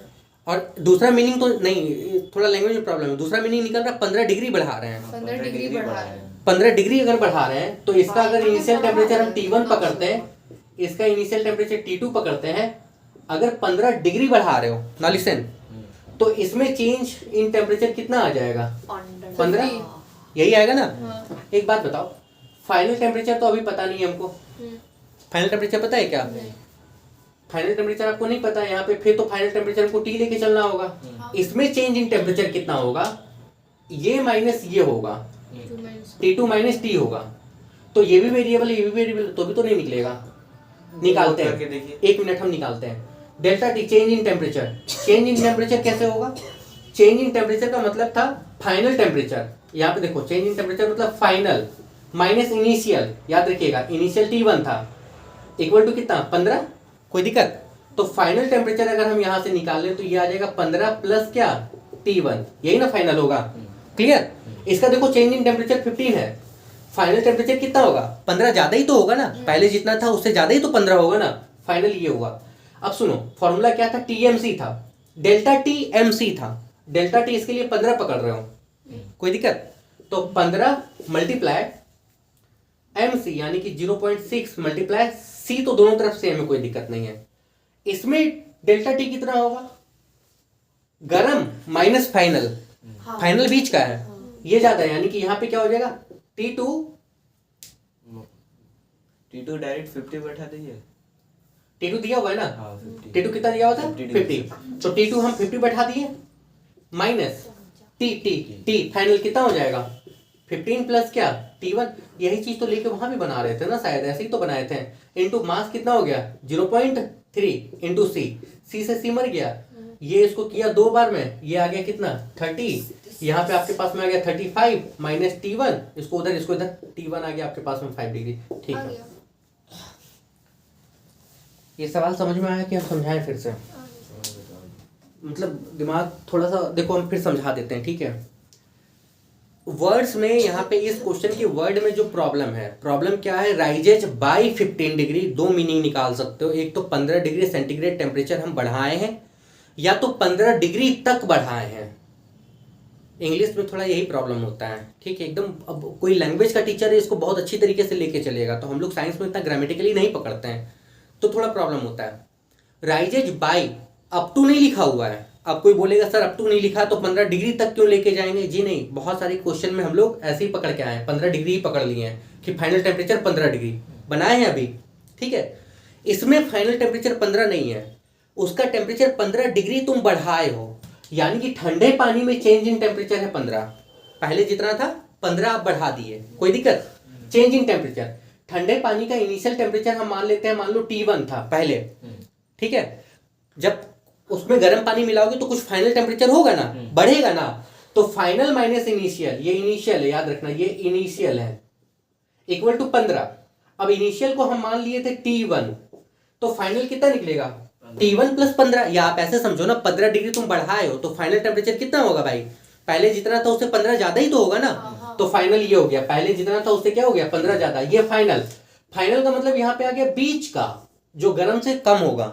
और दूसरा मीनिंग तो नहीं, थोड़ा लैंग्वेज में प्रॉब्लम है। दूसरा मीनिंग निकल रहा 15 डिग्री बढ़ा रहे हैं। 15 डिग्री बढ़ा रहे हैं। 15 डिग्री अगर बढ़ा रहे हैं तो इसका अगर इनिशियल टेम्परेचर हम T1 पकड़ते हैं, इसका इनिशियल टेम्परेचर T2 पकड़ते हैं, अगर 15 डिग्री बढ़ा रहे हो ना, लिसन, तो इसमें चेंज इन टेम्परेचर कितना आ जाएगा? 15, यही आएगा ना। एक बात बताओ, फाइनल टेम्परेचर तो अभी पता नहीं है हमको। फाइनल टेम्परेचर पता है क्या? फाइनल टेम्परेचर आपको नहीं पता है यहाँ पे, फिर तो फाइनल टेम्परेचर को टी लेके चलना होगा। इसमें चेंज इन टेम्परेचर कितना होगा? ये माइनस ये होगा, T2 माइनस टी होगा। तो ये भी वेरिएबल, ये भी वेरिएबल, तो भी तो नहीं निकलेगा। निकालते हैं, एक मिनट हम निकालते हैं। Delta T change in temperature, change in temperature कैसे होगा? चेंज इन टेम्परेचर का मतलब था फाइनल टेम्परेचर। यहाँ पे देखो, चेंज इन टेम्परेचर मतलब फाइनल माइनस इनिशियल, याद रखिएगा इनिशियल T1 था, इक्वल टू कितना? 15। कोई दिक्कत? तो फाइनल टेम्परेचर अगर हम यहाँ से निकालें तो ये आ जाएगा 15 प्लस क्या? T1, यही ना फाइनल होगा। क्लियर? इसका देखो चेंज इन टेम्परेचर 15 है, फाइनल टेम्परेचर कितना होगा? 15 ज्यादा ही तो होगा ना, पहले जितना था उससे ज्यादा ही तो 15 होगा ना। फाइनल ये हुआ। अब सुनो, फॉर्मूला क्या था? TMC था, डेल्टा टी MC था। डेल्टा टी इसके लिए 15 पकड़ रहे हो, कोई दिक्कत? तो 15 मल्टीप्लाई MC यानी कि 0.6 मल्टीप्लाई C, तो दोनों तरफ सेम है, कोई दिक्कत नहीं है। इसमें डेल्टा टी कितना होगा? गरम माइनस फाइनल, फाइनल बीच का है, ये ज्यादा है, यानी कि यहाँ पे क्या हो जाएगा? T2 डायरेक्ट 50 बैठा दीजिए। T2 दिया हुआ है ना? हाँ 50। T2 कितना दिया हुआ था? 50। तो T2 हम 50 बैठा दिए, माइनस T फाइनल कितना हो जाएगा? 15 प्लस क्या? T1। यही चीज तो लेके वहां भी बना रहे थे ना, शायद ऐसे ही तो बनाए थे। इनटू मास कितना हो गया? 0.3 इंटू C से C मर गया, ये इसको किया 2 बार में, ये आ गया कितना? 30। यहाँ पे आपके पास में आ गया 35 माइनस T1, इसको उधर इसको इधर, T1 आ गया आपके पास में 5 डिग्री। ठीक है, ये सवाल समझ में आया कि हम समझाएं फिर से? मतलब दिमाग थोड़ा सा देखो, हम फिर समझा देते हैं, ठीक है। वर्ड्स में यहाँ पे इस क्वेश्चन के वर्ड में जो प्रॉब्लम है, प्रॉब्लम क्या है? Rises by 15 degree. दो मीनिंग निकाल सकते हो, एक तो 15 डिग्री सेंटीग्रेड टेम्परेचर हम बढ़ाए हैं, या तो 15 डिग्री तक बढ़ाए हैं। इंग्लिश में थोड़ा यही प्रॉब्लम होता है, ठीक है एकदम। अब कोई लैंग्वेज का टीचर है, इसको बहुत अच्छी तरीके से लेके चलेगा, तो हम लोग साइंस में इतना ग्रामेटिकली नहीं पकड़ते हैं, तो थोड़ा प्रॉब्लम होता है। राइजेज बाय, अप टू नहीं लिखा हुआ है। अब कोई बोलेगा सर अप टू नहीं लिखा तो 15 डिग्री तक क्यों लेके जाएंगे? जी नहीं, बहुत सारे क्वेश्चन में हम लोग ऐसे ही पकड़ के आए हैं, 15 डिग्री ही पकड़ लिए हैं कि फाइनल टेम्परेचर 15 डिग्री बनाए हैं अभी, ठीक है। इसमें फाइनल टेम्परेचर 15 नहीं है, उसका टेम्परेचर 15 डिग्री तुम बढ़ाए हो, यानी कि ठंडे पानी में चेंज इन टेम्परेचर है 15, पहले जितना था 15 आप बढ़ा दिए, कोई दिक्कत? चेंज इन टेम्परेचर, ठंडे पानी का इनिशियल टेम्परेचर हम मान लेते हैं, मान लो T1 था पहले, ठीक है, जब उसमें गर्म पानी मिलाओगे तो कुछ फाइनल टेम्परेचर होगा ना, बढ़ेगा ना, तो फाइनल माइनस इनिशियल, ये इनिशियल है याद रखना, ये इनिशियल है, इक्वल टू 15। अब इनिशियल को हम मान लिए थे T1, तो फाइनल कितना निकलेगा? T1 प्लस 15, या आप ऐसे समझो ना, 15 डिग्री तुम बढ़ाए हो तो फाइनल टेम्परेचर कितना होगा भाई? पहले जितना था उससे 15 ज्यादा ही तो होगा ना, तो फाइनल ये हो गया, पहले जितना था उससे क्या हो गया? 15 ज्यादा, ये फाइनल। फाइनल का मतलब यहाँ पे आ गया बीच का, जो गर्म से कम होगा,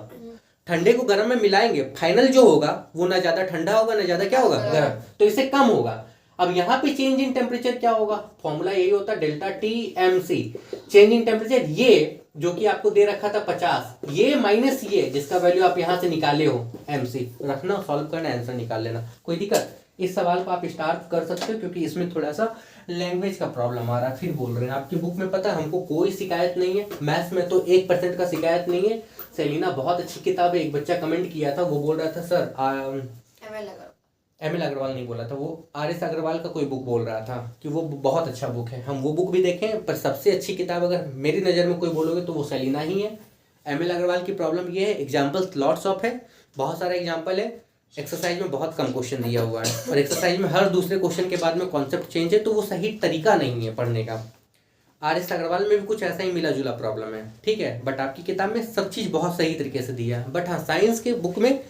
ठंडे को गर्म में मिलाएंगे, फाइनल जो होगा वो ना ज्यादा ठंडा होगा ना ज्यादा क्या होगा? गर्म, तो इससे कम होगा। अब यहाँ पे चेंज इन टेम्परेचर क्या होगा? फॉर्मूला यही होता है delta T M C, change in temperature, ये जो कि आपको दे रखा था 50, ये माइनस ये जिसका वैल्यू आप यहाँ से निकाले हो एम सी, रखना, सॉल्व करना, आंसर निकाल लेना, कोई दिक्कत? इस सवाल को आप स्टार्ट कर सकते हो क्योंकि इसमें थोड़ा सा लैंग्वेज का प्रॉब्लम आ रहा है, फिर बोल रहे हैं आपकी बुक में, पता है हमको कोई शिकायत नहीं है, मैथ्स में तो 1% का शिकायत नहीं है। सेलिना बहुत अच्छी किताब है, एक बच्चा कमेंट किया था, वो बोल रहा था सर एम एल अग्रवाल नहीं बोला था, वो आर एस अग्रवाल का कोई बुक बोल रहा था कि वो बहुत अच्छा बुक है, हम वो बुक भी देखें, पर सबसे अच्छी किताब अगर मेरी नज़र में कोई बोलोगे तो वो सेलिना ही है। एम एल अग्रवाल की प्रॉब्लम ये है, एग्जाम्पल्स लॉट्स ऑफ है, बहुत सारे एग्जाम्पल है, एक्सरसाइज में बहुत कम क्वेश्चन दिया हुआ है, और एक्सरसाइज में हर दूसरे क्वेश्चन के बाद में कॉन्सेप्ट चेंज है, तो वो सही तरीका नहीं है पढ़ने का। आर एस अग्रवाल में भी कुछ ऐसा ही मिला जुला प्रॉब्लम है, ठीक है, बट आपकी किताब में सब चीज़ बहुत सही तरीके से दिया है। बट हाँ, साइंस के बुक में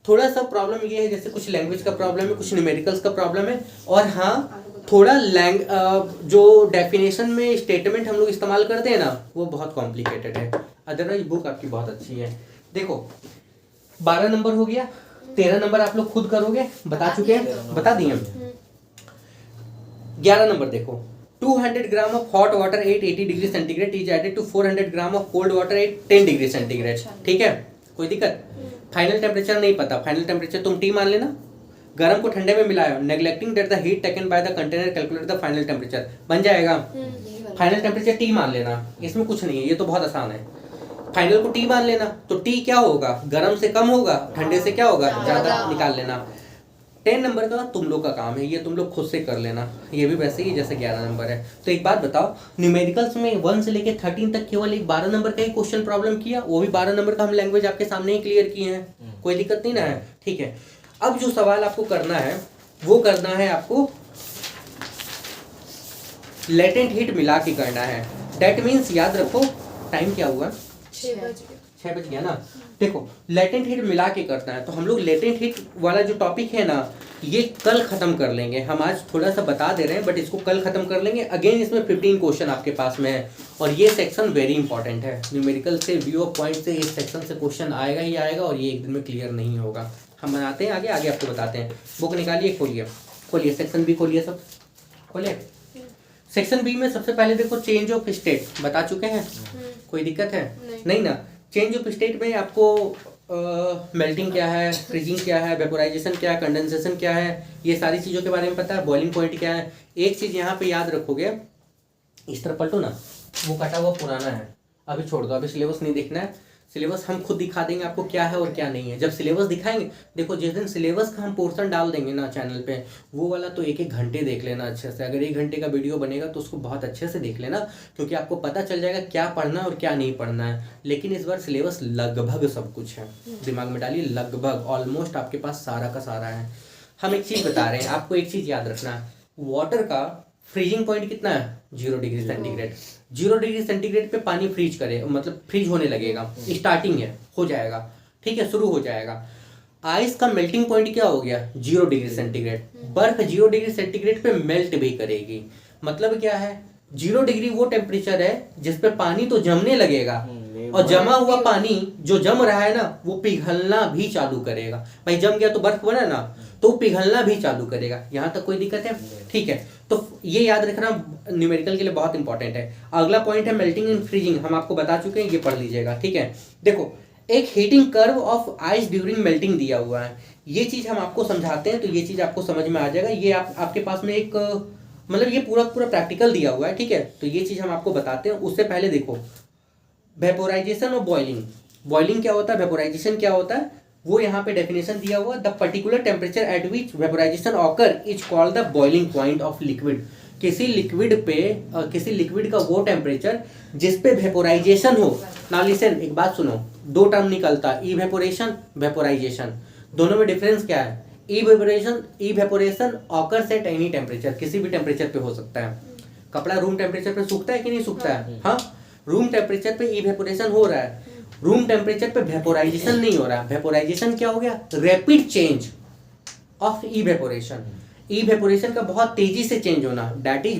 थोड़ा सा प्रॉब्लम ये है, जैसे कुछ लैंग्वेज का प्रॉब्लम है, कुछ न्यूमेरिकल्स का प्रॉब्लम है, और हाँ थोड़ा जो डेफिनेशन में स्टेटमेंट हम लोग इस्तेमाल करते हैं ना, वो बहुत कॉम्प्लिकेटेड है। अदरवाइज बुक आपकी बहुत अच्छी है। देखो 12 नंबर हो गया, 13 नंबर आप लोग खुद करोगे, बता चुके हैं, बता दिए हम। 11 नंबर देखो, 200 gram of hot water at 80 degree centigrade is added to 400 gram of cold water at 10 degree centigrade, ठीक है, कोई दिक्कत? फाइनल टेम्परेचर नहीं पता, फाइनल टेम्परेचर तुम टी मान लेना, गर्म को ठंडे में मिलाया, neglecting that the heat taken by the container calculate the final temperature, बन जाएगा। फाइनल टेम्परेचर टी मान लेना, इसमें कुछ नहीं है, ये तो बहुत आसान है। फाइनल को टी मान लेना, तो टी क्या होगा? गर्म से कम होगा, ठंडे से क्या होगा? ज्यादा, निकाल लेना। 10 नंबर का तुम लोग का काम है, ये तुम लोग खुद से कर लेना, ये भी वैसे ही जैसे 11 नंबर है। तो एक बात बताओ, न्यूमेरिकल्स में 1 से लेके 13 तक केवल एक 12 नंबर का ही क्वेश्चन प्रॉब्लम किया, वो भी 12 नंबर का हम लैंग्वेज आपके सामने ही क्लियर किए हैं, कोई दिक्कत नहीं ना है, ठीक है। अब जो सवाल आपको करना है वो करना है आपको लेटेंट हीट मिला के करना है। दैट मीन्स याद रखो, टाइम क्या हुआ? 6 बज गया ना। देखो लेटेंट हीट मिला के करना है, तो हम लोग लेटेंट हीट वाला जो टॉपिक है ना, ये कल खत्म कर लेंगे। हम आज थोड़ा सा बता दे रहे हैं, बट इसको कल खत्म कर लेंगे। अगेन इसमें 15 क्वेश्चन आपके पास में है, और ये सेक्शन वेरी इंपॉर्टेंट है। न्यूमेरिकल से, व्यू ऑफ पॉइंट से इस सेक्शन से क्वेश्चन आएगा ही आएगा, और ये एक दिन में क्लियर नहीं होगा। हम बनाते हैं आगे, आगे आपको बताते हैं। बुक निकालिए, खोलिए, खोलिए सेक्शन बी खोलिए, सब खोलिए। सेक्शन बी में सबसे पहले देखो चेंज ऑफ स्टेट, बता चुके हैं, कोई दिक्कत है? नहीं ना। चेंज ऑफ स्टेट में आपको मेल्टिंग क्या है, फ्रीजिंग क्या है, वेपोराइजेशन क्या है, कंडेंसेशन क्या है, ये सारी चीज़ों के बारे में पता है। बॉइलिंग पॉइंट क्या है। एक चीज़ यहाँ पे याद रखोगे, इस तरह पलटो ना, वो कटा हुआ पुराना है, अभी छोड़ दो, अभी सिलेबस नहीं देखना है। सिलेबस हम खुद दिखा देंगे आपको क्या है और क्या नहीं है। जब सिलेबस दिखाएंगे, देखो जिस दिन सिलेबस का हम पोर्शन डाल देंगे ना चैनल पे, वो वाला तो 1-1 घंटे देख लेना अच्छे से। अगर 1 घंटे का वीडियो बनेगा तो उसको बहुत अच्छे से देख लेना, क्योंकि आपको पता चल जाएगा क्या पढ़ना है और क्या नहीं पढ़ना है। लेकिन इस बार सिलेबस लगभग सब कुछ है, दिमाग में डालिए, लगभग ऑलमोस्ट आपके पास सारा का सारा है। हम एक चीज़ बता रहे हैं आपको, एक चीज़ याद रखना है, वाटर का फ्रीजिंग पॉइंट कितना है? 0 डिग्री सेंटीग्रेड। 0 डिग्री सेंटीग्रेड पे पानी फ्रीज करे, मतलब फ्रीज होने लगेगा, स्टार्टिंग है, हो जाएगा, ठीक है, शुरू हो जाएगा। आइस का मेल्टिंग पॉइंट क्या हो गया? 0 डिग्री सेंटीग्रेड। बर्फ 0 डिग्री सेंटीग्रेड पे मेल्ट भी करेगी। मतलब क्या है? 0 डिग्री वो टेम्परेचर है जिसपे पानी तो जमने लगेगा, और जमा हुआ पानी जो जम रहा है ना, वो पिघलना भी चालू करेगा। भाई जम गया तो बर्फ बना ना, तो पिघलना भी चालू करेगा। यहाँ तक कोई दिक्कत है? ठीक है, तो ये याद रखना, न्यूमेरिकल के लिए बहुत इंपॉर्टेंट है। अगला पॉइंट है मेल्टिंग एंड फ्रीजिंग, हम आपको बता चुके हैं, ये पढ़ लीजिएगा, ठीक है। देखो एक heating curve of ice during melting दिया हुआ है, ये चीज़ हम आपको समझाते हैं, तो ये चीज़ आपको समझ में आ जाएगा। ये आपके पास में एक मतलब ये पूरा प्रैक्टिकल दिया हुआ है, ठीक है, तो ये चीज़ हम आपको बताते हैं। उससे पहले देखो वेपोराइजेशन और बॉइलिंग, बॉइलिंग क्या होता है, वेपोराइजेशन क्या होता है, वो यहाँ पे डेफिनेशन दिया हुआ, the particular temperature at which vaporisation occur is called the boiling point of liquid. किसी लिक्विड का वो टेम्परेचर जिस पे वेपोराइजेशन हो। नाउ लिसन, एक बात सुनो, दो टर्म निकलता है, इवेपोरेशन, वेपोराइजेशन। दोनों में डिफरेंस क्या है? Evaporation occurs at any temperature, किसी भी टेम्परेचर पे हो सकता है। कपड़ा रूम टेम्परेचर पे सूखता है कि नहीं सूखता है? हाँ, रूम टेम्परेचर पे इवेपोरेशन हो रहा है, रूम टेम्परेचर पे वेपोराइजेशन नहीं हो रहा। वेपोराइजेशन क्या हो गया? Rapid change of evaporation. Evaporation का बहुत तेजी से चेंज होना, दैट इज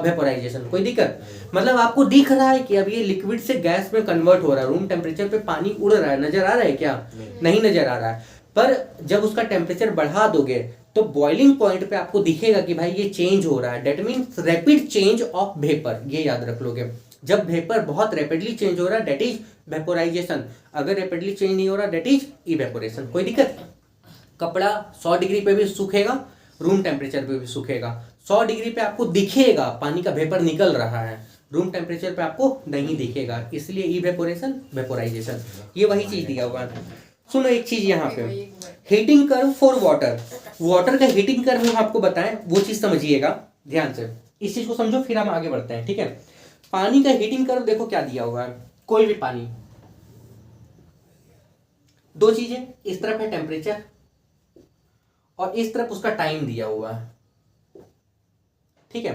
वेपोराइजेशन। कोई दिक्कत? मतलब आपको दिख रहा है कि अब ये लिक्विड से गैस में कन्वर्ट हो रहा है, रूम टेम्परेचर पे पानी उड़ रहा है, नजर आ रहा है क्या? नहीं नजर आ रहा है। पर जब उसका टेम्परेचर बढ़ा दोगे तो बॉइलिंग पॉइंट पे आपको दिखेगा कि भाई ये चेंज हो रहा है, that means rapid change of vapour. ये याद रख लोगे, जब वेपर बहुत रैपिडली चेंज हो रहा है दैट इज वेपोराइजेशन, अगर रैपिडली चेंज नहीं हो रहा दैट इज इवेपोरेशन। कोई दिक्कत? कपड़ा 100 डिग्री पे भी सूखेगा, रूम टेम्परेचर पे भी सूखेगा। 100 डिग्री पे आपको दिखेगा पानी का वेपर निकल रहा है, रूम टेम्परेचर पे आपको नहीं दिखेगा, इसलिए इवेपोरेशन, वेपोराइजेशन। ये वही चीज दिया हुआ है। सुनो एक चीज यहाँ पे, heating curve for water. Water का हीटिंग कर्व हम आपको बताएं, वो चीज समझिएगा ध्यान से, इस चीज को समझो फिर हम आगे बढ़ते हैं, ठीक है? पानी का हीटिंग कर्व देखो क्या दिया हुआ है, कोई भी पानी, दो चीजें, इस तरफ है टेम्परेचर और इस तरफ उसका टाइम दिया हुआ है, ठीक है?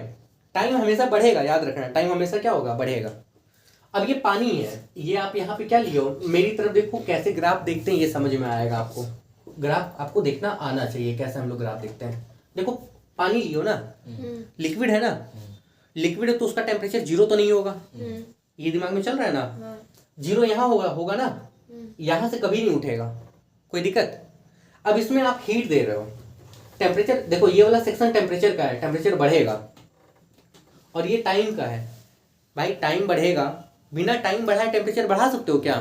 टाइम हमेशा बढ़ेगा, याद रखना, टाइम हमेशा क्या होगा? बढ़ेगा। अब ये पानी है, ये आप यहाँ पे क्या लिए हो, मेरी तरफ देखो, कैसे ग्राफ देखते हैं ये समझ में आएगा आपको। ग्राफ आपको देखना आना चाहिए, कैसे हम लोग ग्राफ देखते हैं। देखो पानी लियो ना, लिक्विड है ना, लिक्विड है तो उसका टेम्परेचर जीरो तो नहीं होगा, ये दिमाग में चल रहा है ना? जीरो यहाँ होगा ना, यहाँ से कभी नहीं उठेगा। कोई दिक्कत? अब इसमें आप हीट दे रहे हो, टेम्परेचर देखो, ये वाला सेक्शन टेम्परेचर का है, टेम्परेचर बढ़ेगा, और ये टाइम का है। भाई टाइम बढ़ेगा, बिना टाइम बढ़ाए टेम्परेचर बढ़ा सकते हो क्या?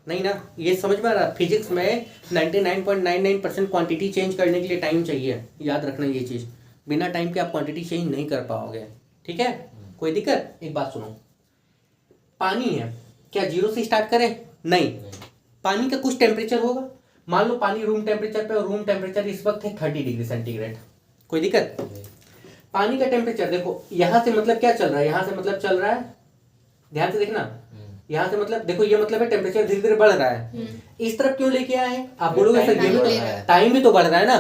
नहीं ना। ये समझ में आ रहा? फिजिक्स में 99.99% क्वांटिटी चेंज करने के लिए टाइम चाहिए, याद रखना ये चीज़। बिना टाइम के आप क्वांटिटी चेंज नहीं कर पाओगे, ठीक है? कोई दिक्कत? एक बात सुनो, पानी है, क्या जीरो से स्टार्ट करें? नहीं, पानी का कुछ टेम्परेचर होगा। मान लो पानी रूम टेम्परेचर पे, और रूम टेम्परेचर इस वक्त है 30 डिग्री सेंटीग्रेड। कोई दिक्कत? पानी का टेम्परेचर देखो, यहाँ से मतलब क्या चल रहा है, यहाँ से मतलब चल रहा है, ध्यान से देखना, यहाँ से मतलब देखो, ये मतलब है टेम्परेचर धीरे धीरे बढ़ रहा है। इस तरफ क्यों लेके आए हैं? आप बोलोगे सर ये भी टाइम भी तो बढ़ रहा है ना।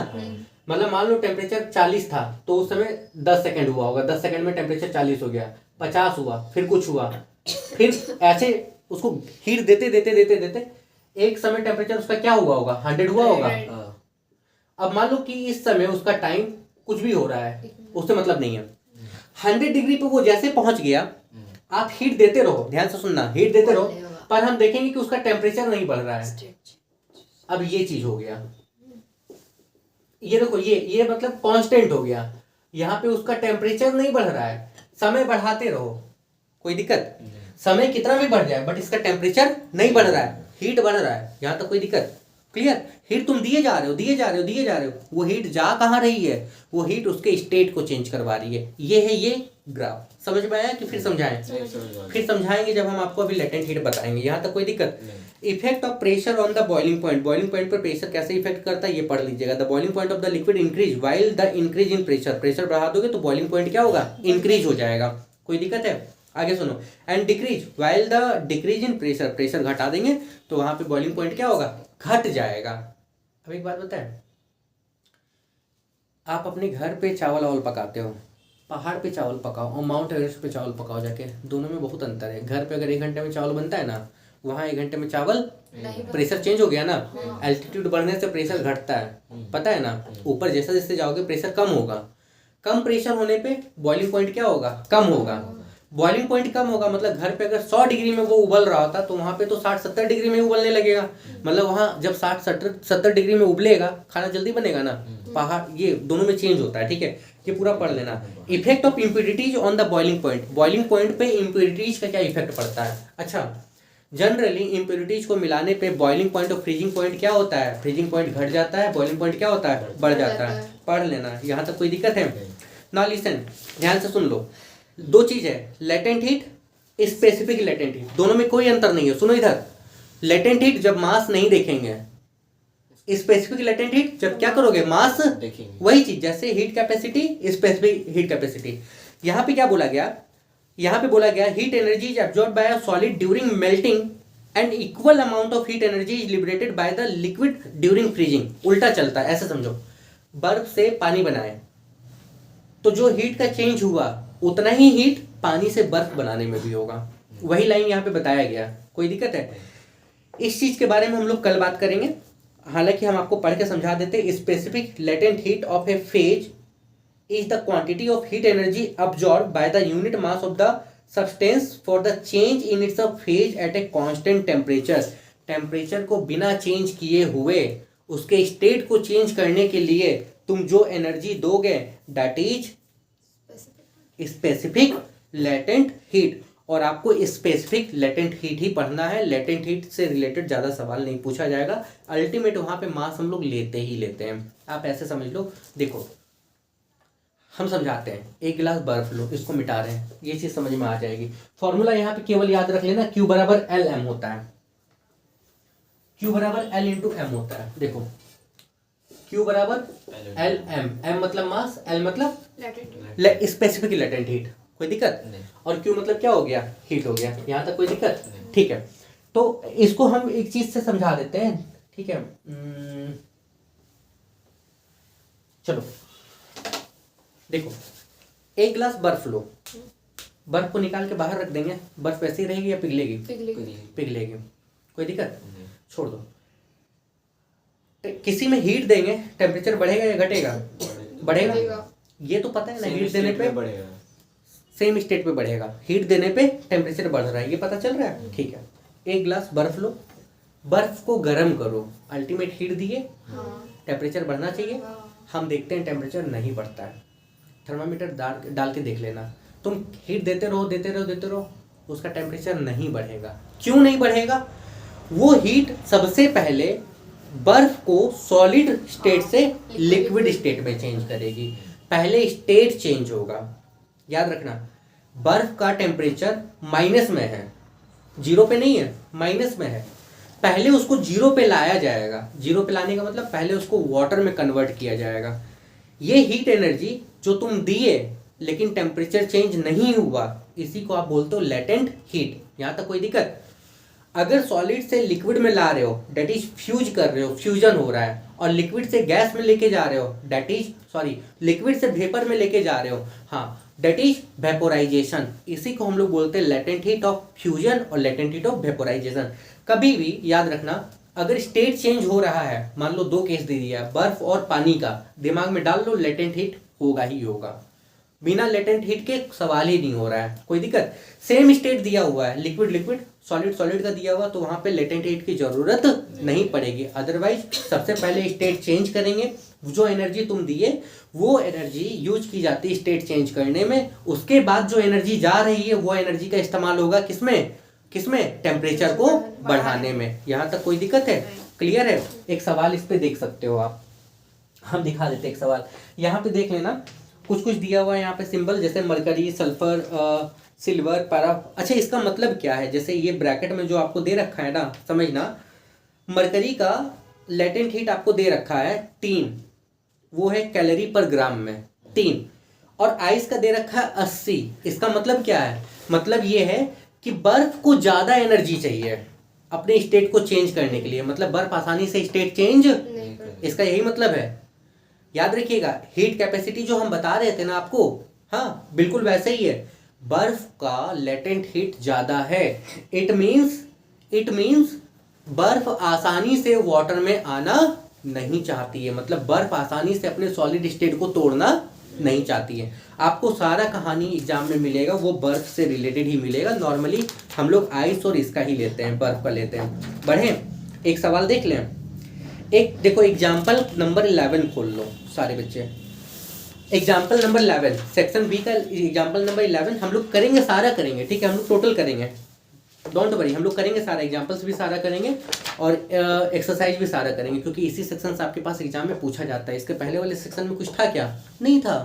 मतलब मान लो टेम्परेचर 40 था तो उस समय 10 सेकंड हुआ होगा, 10 सेकंड में टेम्परेचर 40 हो गया, 50 हुआ, फिर कुछ हुआ, फिर ऐसे उसको हीट देते देते देते देते एक समय टेम्परेचर उसका क्या हुआ होगा? 100 हुआ होगा। अब मान लो कि इस समय उसका टाइम कुछ भी हो रहा है, उससे मतलब नहीं है। 100 डिग्री पे वो जैसे पहुंच गया, आप हीट देते रहो, ध्यान से सुनना, हीट देते रहो, पर हम देखेंगे कि उसका टेम्परेचर नहीं बढ़ रहा है। अब ये चीज हो गया, ये देखो, ये मतलब कांस्टेंट हो गया, यहाँ पे उसका टेम्परेचर नहीं बढ़ रहा है। समय बढ़ाते रहो, कोई दिक्कत? समय कितना भी बढ़ जाए बट इसका टेम्परेचर नहीं बढ़ रहा है, हीट बढ़ रहा है, यहाँ तक कोई दिक्कत? क्लियर? हीट तुम दिए जा रहे हो, दिए जा रहे हो, दिए जा रहे हो, वो हीट जा कहाँ रही है? वो हीट उसके स्टेट को चेंज करवा रही है। ये है ये ग्राफ। समझ में आया कि फिर समझाएं? फिर समझाएंगे जब हम आपको अभी लेटेंट हीट बताएंगे। यहाँ तक कोई दिक्कत? Effect of pressure on the boiling point. Boiling point पर प्रेशर कैसे इफेक्ट करता है ये पढ़ लीजिएगा। The boiling point of the liquid increase while the increase in pressure. Pressure बढ़ा दोगे तो बॉइलिंग पॉइंट क्या होगा? इंक्रीज हो जाएगा। कोई दिक्कत है? आगे सुनो। And decrease while the decrease in pressure. Pressure घटा देंगे तो वहां पे बॉइलिंग पॉइंट क्या होगा? घट जाएगा। अब एक बात बताएं, आप अपने घर पे चावल वावल पकाते हो, पहाड़ पे चावल पकाओ और माउंट एवरेस्ट पे चावल पकाओ जाके, दोनों में बहुत अंतर है। घर पे अगर 1 घंटे में चावल बनता है ना, वहाँ 1 घंटे में चावल, प्रेशर चेंज हो गया ना। एल्टीट्यूड बढ़ने से प्रेशर घटता है, पता है ना। ऊपर जैसे जैसे जाओगे प्रेशर कम होगा। कम प्रेशर होने पे बॉइलिंग पॉइंट क्या होगा? कम होगा। बॉइलिंग पॉइंट कम होगा मतलब घर पे अगर 100 डिग्री में वो उबल रहा होता तो वहाँ पे तो 60-70 डिग्री में उबलने लगेगा। मतलब वहाँ जब 60-70 डिग्री में उबलेगा खाना जल्दी बनेगा ना। पहाड़, ये दोनों में चेंज होता है, ठीक है। ये पूरा पढ़ लेना। Effect of impurities on the boiling point. Boiling point पे इम्प्यूरिटीज का क्या इफेक्ट पड़ता है? अच्छा, जनरली इम्प्यूरिटीज को मिलाने पे बॉइलिंग पॉइंट और फ्रीजिंग पॉइंट क्या होता है? फ्रीजिंग पॉइंट घट जाता है, बॉइलिंग पॉइंट क्या होता है? बढ़ जाता है। पढ़ लेना, यहाँ तक कोई दिक्कत है? ना लिसन, ध्यान से सुन लो। दो चीज है, latent heat, specific latent heat, दोनों में कोई अंतर नहीं है। सुनो इधर, लेटेंट हीट जब मास नहीं देखेंगे, स्पेसिफिक लेटेंट हीट जब क्या करोगे, मास देखेंगे। वही चीज जैसे heat capacity, specific heat capacity. यहाँ पे क्या बोला गया, यहाँ पे बोला गया heat energy is absorb by a solid during melting and equal amount of heat energy is liberated by the liquid during freezing. उल्टा चलता है, ऐसे समझो, बर्फ से पानी बनाए तो जो हीट का चेंज हुआ उतना ही हीट पानी से बर्फ बनाने में भी होगा। वही लाइन यहाँ पे बताया गया। कोई दिक्कत है? इस चीज के बारे में हम लोग कल बात करेंगे। हालांकि हम आपको पढ़ के समझा देते, specific latent heat of A phase is the quantity of heat energy absorbed by the unit mass of the substance for the change in its phase at a constant temperature। Temperature को बिना change किए हुए उसके state को change करने के लिए तुम जो एनर्जी दोगे that is specific latent heat. और आपको स्पेसिफिक लेटेंट हीट ही पढ़ना है, लेटेंट हीट से रिलेटेड ज़्यादा सवाल नहीं पूछा जाएगा। अल्टीमेट वहाँ पे मास हम लोग लेते ही लेते हैं। आप ऐसे समझ लो, देखो हम समझाते हैं, एक गिलास बर्फ लो, इसको मिटा रहे हैं, ये चीज समझ में आ जाएगी। फॉर्मूला यहाँ पे केवल याद रख लेना, Q बराबर एल एम होता है, Q बराबर एल इंटू एम होता है। देखो Q बराबर एल एम, एम मतलब मास, एल मतलब स्पेसिफिक लेटेंट हीट। कोई दिक्कत नहीं। और Q मतलब क्या हो गया, हीट हो गया। यहाँ तक कोई दिक्कत? ठीक है, तो इसको हम एक चीज से समझा देते हैं, ठीक है। चलो देखो, एक गिलास बर्फ लो, बर्फ को निकाल के बाहर रख देंगे, बर्फ वैसे ही रहेगी या पिघलेगी? पिघलेगी। कोई दिक्कत? छोड़ दो। किसी में हीट देंगे, टेम्परेचर बढ़ेगा या घटेगा? बढ़ेगा। ये तो पता है ना, हीट देने पे बढ़ेगा, सेम स्टेट पे बढ़ेगा, हीट देने पे टेम्परेचर बढ़ रहा है, ये पता चल रहा है। ठीक है, एक गिलास बर्फ लो, बर्फ को गर्म करो, अल्टीमेट हीट दिए, टेम्परेचर बढ़ना चाहिए। हम देखते हैं टेम्परेचर नहीं बढ़ता है। थर्मामीटर डाल के देख लेना, तुम हीट देते रहो, उसका टेम्परेचर नहीं बढ़ेगा। क्यों नहीं बढ़ेगा? वो हीट सबसे पहले बर्फ को सॉलिड स्टेट से लिक्विड स्टेट में चेंज करेगी, पहले स्टेट चेंज होगा। याद रखना, बर्फ का टेम्परेचर माइनस में है, जीरो पे नहीं है, माइनस में है। पहले उसको जीरो पे लाया जाएगा। जीरो पे लाने का मतलब पहले उसको वाटर में कन्वर्ट किया जाएगा। ये हीट एनर्जी जो तुम दिए लेकिन टेम्परेचर चेंज नहीं हुआ, इसी को आप बोलते हो लेटेंट हीट। यहाँ तक कोई दिक्कत? अगर सॉलिड से लिक्विड में ला रहे हो, डेट इज फ्यूज कर रहे हो, फ्यूजन हो रहा है, और लिक्विड से गैस में लेके जा रहे हो, डेट इज लिक्विड से वेपर में लेके जा रहे हो, हाँ, डेट इज वेपोराइजेशन। इसी को हम लोग बोलते हैं लेटेंट हीट ऑफ फ्यूजन और लेटेंट हीट ऑफ वेपोराइजेशन। कभी भी याद रखना, अगर स्टेट चेंज हो रहा है, मान लो दो केस दे दिया, बर्फ और पानी का, दिमाग में डाल लो लेटेंट हीट होगा ही होगा। बिना लेटेंट हीट के सवाल ही नहीं हो रहा है। कोई दिक्कत? सेम स्टेट दिया हुआ है, लिक्विड लिक्विड, सॉलिड सॉलिड का दिया हुआ, तो वहां पे लेटेंट हीट की जरूरत नहीं पड़ेगी। अदरवाइज सबसे पहले स्टेट चेंज करेंगे, जो एनर्जी तुम दिए वो एनर्जी यूज की जाती है स्टेट चेंज करने में। उसके बाद जो एनर्जी जा रही है वो एनर्जी का इस्तेमाल होगा किसमें टेम्परेचर को बढ़ाने में। यहाँ तक कोई दिक्कत है? क्लियर है? एक सवाल इस पे देख सकते हो आप, हम दिखा देते एक सवाल। यहाँ पे देख लेना, कुछ दिया हुआ है यहाँ पे सिंबल, जैसे मरकरी, सल्फर, सिल्वर, पैरा। अच्छा, इसका मतलब क्या है? जैसे ये ब्रैकेट में जो आपको दे रखा है ना, समझना, मरकरी का लेटेंट हीट आपको दे रखा है 3, वो है कैलोरी पर ग्राम में 3, और आइस का दे रखा है 80। इसका मतलब क्या है? मतलब ये है कि बर्फ को ज्यादा एनर्जी चाहिए अपने स्टेट को चेंज करने के लिए, मतलब बर्फ आसानी से स्टेट चेंज, इसका यही मतलब है। याद रखिएगा, हीट कैपेसिटी जो हम बता रहे थे ना आपको, हाँ बिल्कुल वैसे ही है। बर्फ का लेटेंट हीट ज्यादा है, इट मींस बर्फ आसानी से वाटर में आना नहीं चाहती है, मतलब बर्फ आसानी से अपने सॉलिड स्टेट को तोड़ना नहीं चाहती है। आपको सारा कहानी एग्जाम में मिलेगा वो बर्फ से रिलेटेड ही मिलेगा। नॉर्मली हम लोग आइस और इसका ही लेते हैं, बर्फ का लेते हैं। बढ़े, एक सवाल देख लें। एक देखो, एग्जाम्पल नंबर 11 खोल लो सारे बच्चे। एग्जाम्पल नंबर 11 सेक्शन बी का एग्जाम्पल नंबर 11 हम लोग करेंगे, सारा करेंगे, ठीक है, हम लोग टोटल करेंगे, डोंट वरी, हम लोग करेंगे सारा, एग्जाम्पल्स भी सारा करेंगे और एक्सरसाइज भी सारा करेंगे, क्योंकि इसी सेक्शन से आपके पास एग्जाम में पूछा जाता है। इसके पहले वाले सेक्शन में कुछ था क्या? नहीं था,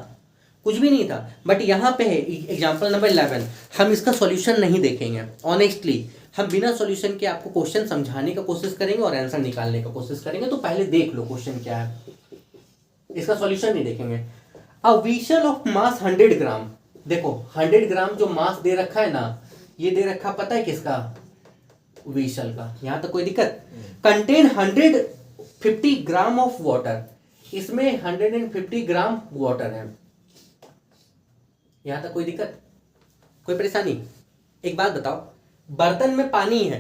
कुछ भी नहीं था। बट यहाँ पे है एग्जाम्पल नंबर 11, हम इसका सॉल्यूशन नहीं देखेंगे ऑनेस्टली, हम बिना सॉल्यूशन के आपको क्वेश्चन समझाने का कोशिश करेंगे और आंसर निकालने का कोशिश करेंगे। तो पहले देख लो क्वेश्चन क्या है, इसका सॉल्यूशन नहीं देखेंगे। अ व्हीसल ऑफ मास 100 ग्राम, देखो 100 ग्राम जो मास दे रखा है ना, ये दे रखा पता है किसका, व्हीसल का। यहां तक कोई दिक्कत? कंटेन 150 ग्राम ऑफ वाटर, इसमें 150 ग्राम वाटर है। यहां तक कोई दिक्कत, कोई परेशानी? एक बात बताओ, बर्तन में पानी है,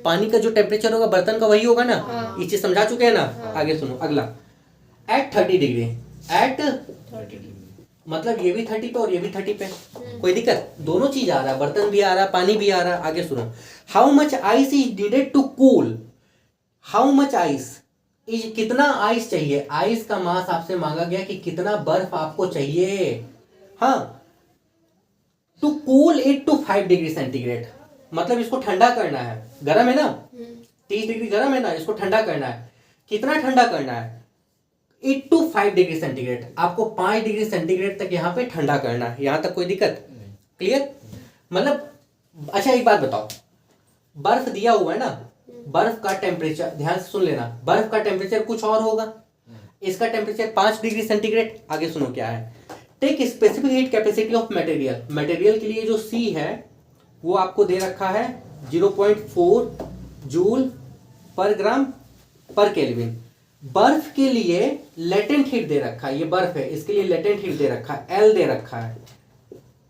पानी का जो टेम्परेचर होगा बर्तन का वही होगा ना। ये चीज समझा चुके हैं ना। आगे सुनो अगला, एट 30 डिग्री, एट 30 मतलब ये भी 30 पे और ये भी 30 पे, कोई दिक्कत? दोनों चीज आ रहा है, बर्तन भी आ रहा है, पानी भी आ रहा है। आगे सुनो, how much ice is needed to cool, how much ice is, कितना आइस चाहिए। आइस का मास आपसे मांगा गया कि कितना बर्फ आपको चाहिए, हाँ, to cool it to 5 degree centigrade, मतलब इसको ठंडा करना है। गर्म है ना, 30 डिग्री गर्म है ना, इसको ठंडा करना है। कितना ठंडा करना है? इट टू 5 डिग्री सेंटीग्रेड, आपको 5 डिग्री सेंटीग्रेड तक यहाँ पे ठंडा करना है। यहां तक कोई दिक्कत? क्लियर? मतलब अच्छा एक बात बताओ, बर्फ दिया हुआ है ना, बर्फ का टेम्परेचर ध्यान से सुन लेना, बर्फ का टेम्परेचर कुछ और होगा, इसका टेम्परेचर 5 डिग्री सेंटीग्रेड। आगे सुनो क्या है, take specific heat capacity of material, material के लिए जो सी है वो आपको दे रखा है 0.4 जूल पर ग्राम पर केल्विन। बर्फ के लिए लेटेंट हीट दे रखा है, ये बर्फ है, इसके लिए लेटेंट हीट दे रखा है, एल दे रखा है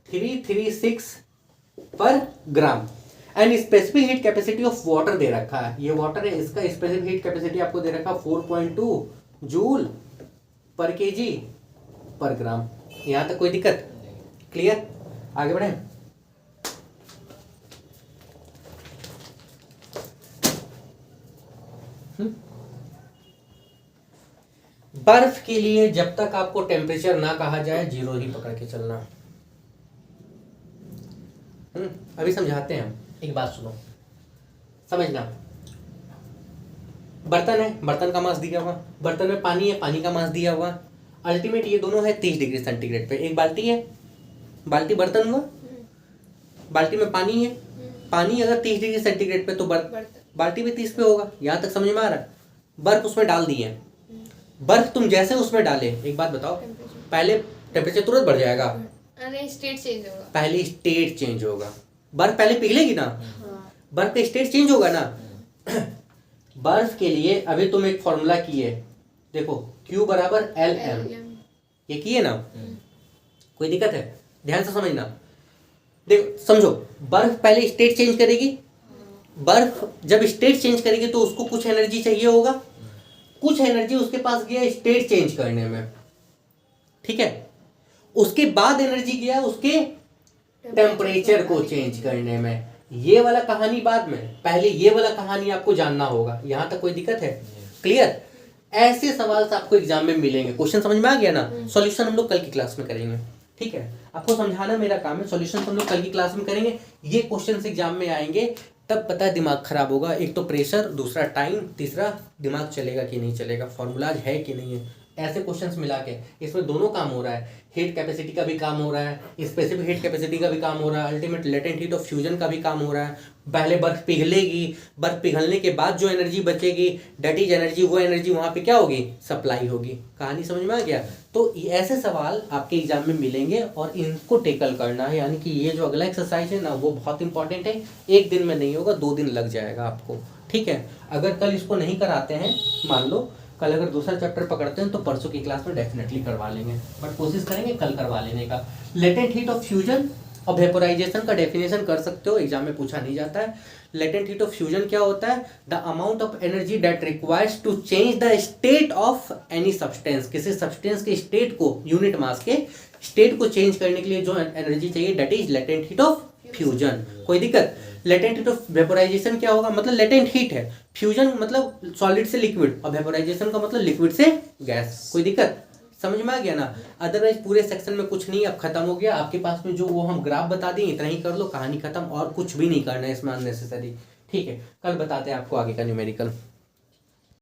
336 पर gram. And specific heat capacity of water दे रखा है, ये वाटर है, इसका स्पेसिफिक हीट कैपेसिटी आपको दे रखा है 4.2 जूल पर केजी पर ग्राम। यहां तक कोई दिक्कत? क्लियर? आगे बढ़े। बर्फ के लिए जब तक आपको टेम्परेचर ना कहा जाए 0 ही पकड़ के चलना। अभी समझाते हैं हम, एक बात सुनो समझना। बर्तन है, बर्तन का मास दिया हुआ, बर्तन में पानी है, पानी का मास दिया हुआ। अल्टीमेट ये दोनों है 30 डिग्री सेंटीग्रेड पे। एक बाल्टी है, बाल्टी बर्तन हुआ, बाल्टी में पानी है, पानी अगर 30 डिग्री सेंटीग्रेड पे तो बाल्टी भी 30 पे होगा। यहां तक समझ में आ रहा है? बर्फ उसमें डाल दी है, बर्फ तुम जैसे उसमें डाले, एक बात बताओ, पहले टेम्परेचर तुरंत बढ़ जाएगा, अरे स्टेट चेंज होगा, पहले स्टेट चेंज होगा। बर्फ पहले पिघलेगी ना, बर्फ का स्टेट चेंज होगा ना। बर्फ के लिए अभी तुम एक फॉर्मूला किए, देखो Q बराबर LM, ये किए ना, कोई दिक्कत है? ध्यान से समझना, देखो समझो, बर्फ पहले स्टेट चेंज करेगी, बर्फ जब स्टेट चेंज करेगी तो उसको कुछ एनर्जी चाहिए होगा, कुछ एनर्जी उसके पास गया स्टेट चेंज करने में, ठीक है। उसके बाद एनर्जी गया उसके टेम्परेचर को चेंज करने में। ये वाला कहानी बाद में, पहले ये वाला कहानी आपको जानना होगा। यहां तक कोई दिक्कत है? क्लियर? ऐसे सवाल से आपको एग्जाम में मिलेंगे। क्वेश्चन समझ में आ गया ना? सॉल्यूशन हम लोग कल की क्लास में करेंगे, ठीक है। आपको समझाना मेरा काम है, सॉल्यूशन हम लोग कल की क्लास में करेंगे। ये क्वेश्चन एग्जाम में आएंगे तब पता है दिमाग खराब होगा। एक तो प्रेशर, दूसरा टाइम, तीसरा दिमाग चलेगा कि नहीं चलेगा, फॉर्मूलाज है कि नहीं है। ऐसे क्वेश्चंस मिला के इसमें दोनों काम हो रहा है, हीट कैपेसिटी का भी काम हो रहा है, स्पेसिफिक हीट कैपेसिटी का भी काम हो रहा है, ultimate latent heat of fusion का भी काम हो रहा है। पहले बर्फ पिघलेगी, बर्फ पिघलने के बाद जो एनर्जी बचेगी डेट इज एनर्जी, वो एनर्जी वहाँ पे क्या होगी? सप्लाई होगी। कहानी समझ में आ गया? तो ऐसे सवाल आपके एग्जाम में मिलेंगे और इनको टेकल करना है। यानी कि ये जो अगला एक्सरसाइज है ना, वो बहुत इंपॉर्टेंट है। एक दिन में नहीं होगा, 2 दिन लग जाएगा आपको, ठीक है। अगर कल इसको नहीं कराते हैं, मान लो कल अगर दूसरा चैप्टर पकड़ते हैं तो परसों की क्लास में डेफिनेटली करवा लेंगे, बट कोशिश करेंगे कल करवा लेने का। लेटेंट हीट ऑफ फ्यूजन और वेपोराइजेशन का डेफिनेशन कर सकते हो, एग्जाम में पूछा नहीं जाता है। लेटेंट हीट ऑफ फ्यूजन क्या होता है? The amount of energy that requires to change the state of any substance, किसी सब्सटेंस के स्टेट को, यूनिट मास के स्टेट को चेंज करने के लिए जो एनर्जी चाहिए that is latent heat of fusion. कोई दिक्कत? लेटेंट हीट ऑफ वेपोराइजेशन क्या होगा? मतलब लेटेंट हीट है, फ्यूजन मतलब सॉलिड से लिक्विड, और वेपोराइजेशन का मतलब लिक्विड से गैस। कोई दिक्कत? समझ में आ गया ना? अदरवाइज पूरे सेक्शन में कुछ नहीं, अब खत्म हो गया। आपके पास में जो वो हम ग्राफ बता दें, इतना ही कर लो, कहानी खत्म, और कुछ भी नहीं करना है इसमें अननेसेसरी, ठीक है। कल बताते हैं आपको आगे का न्यूमेरिकल।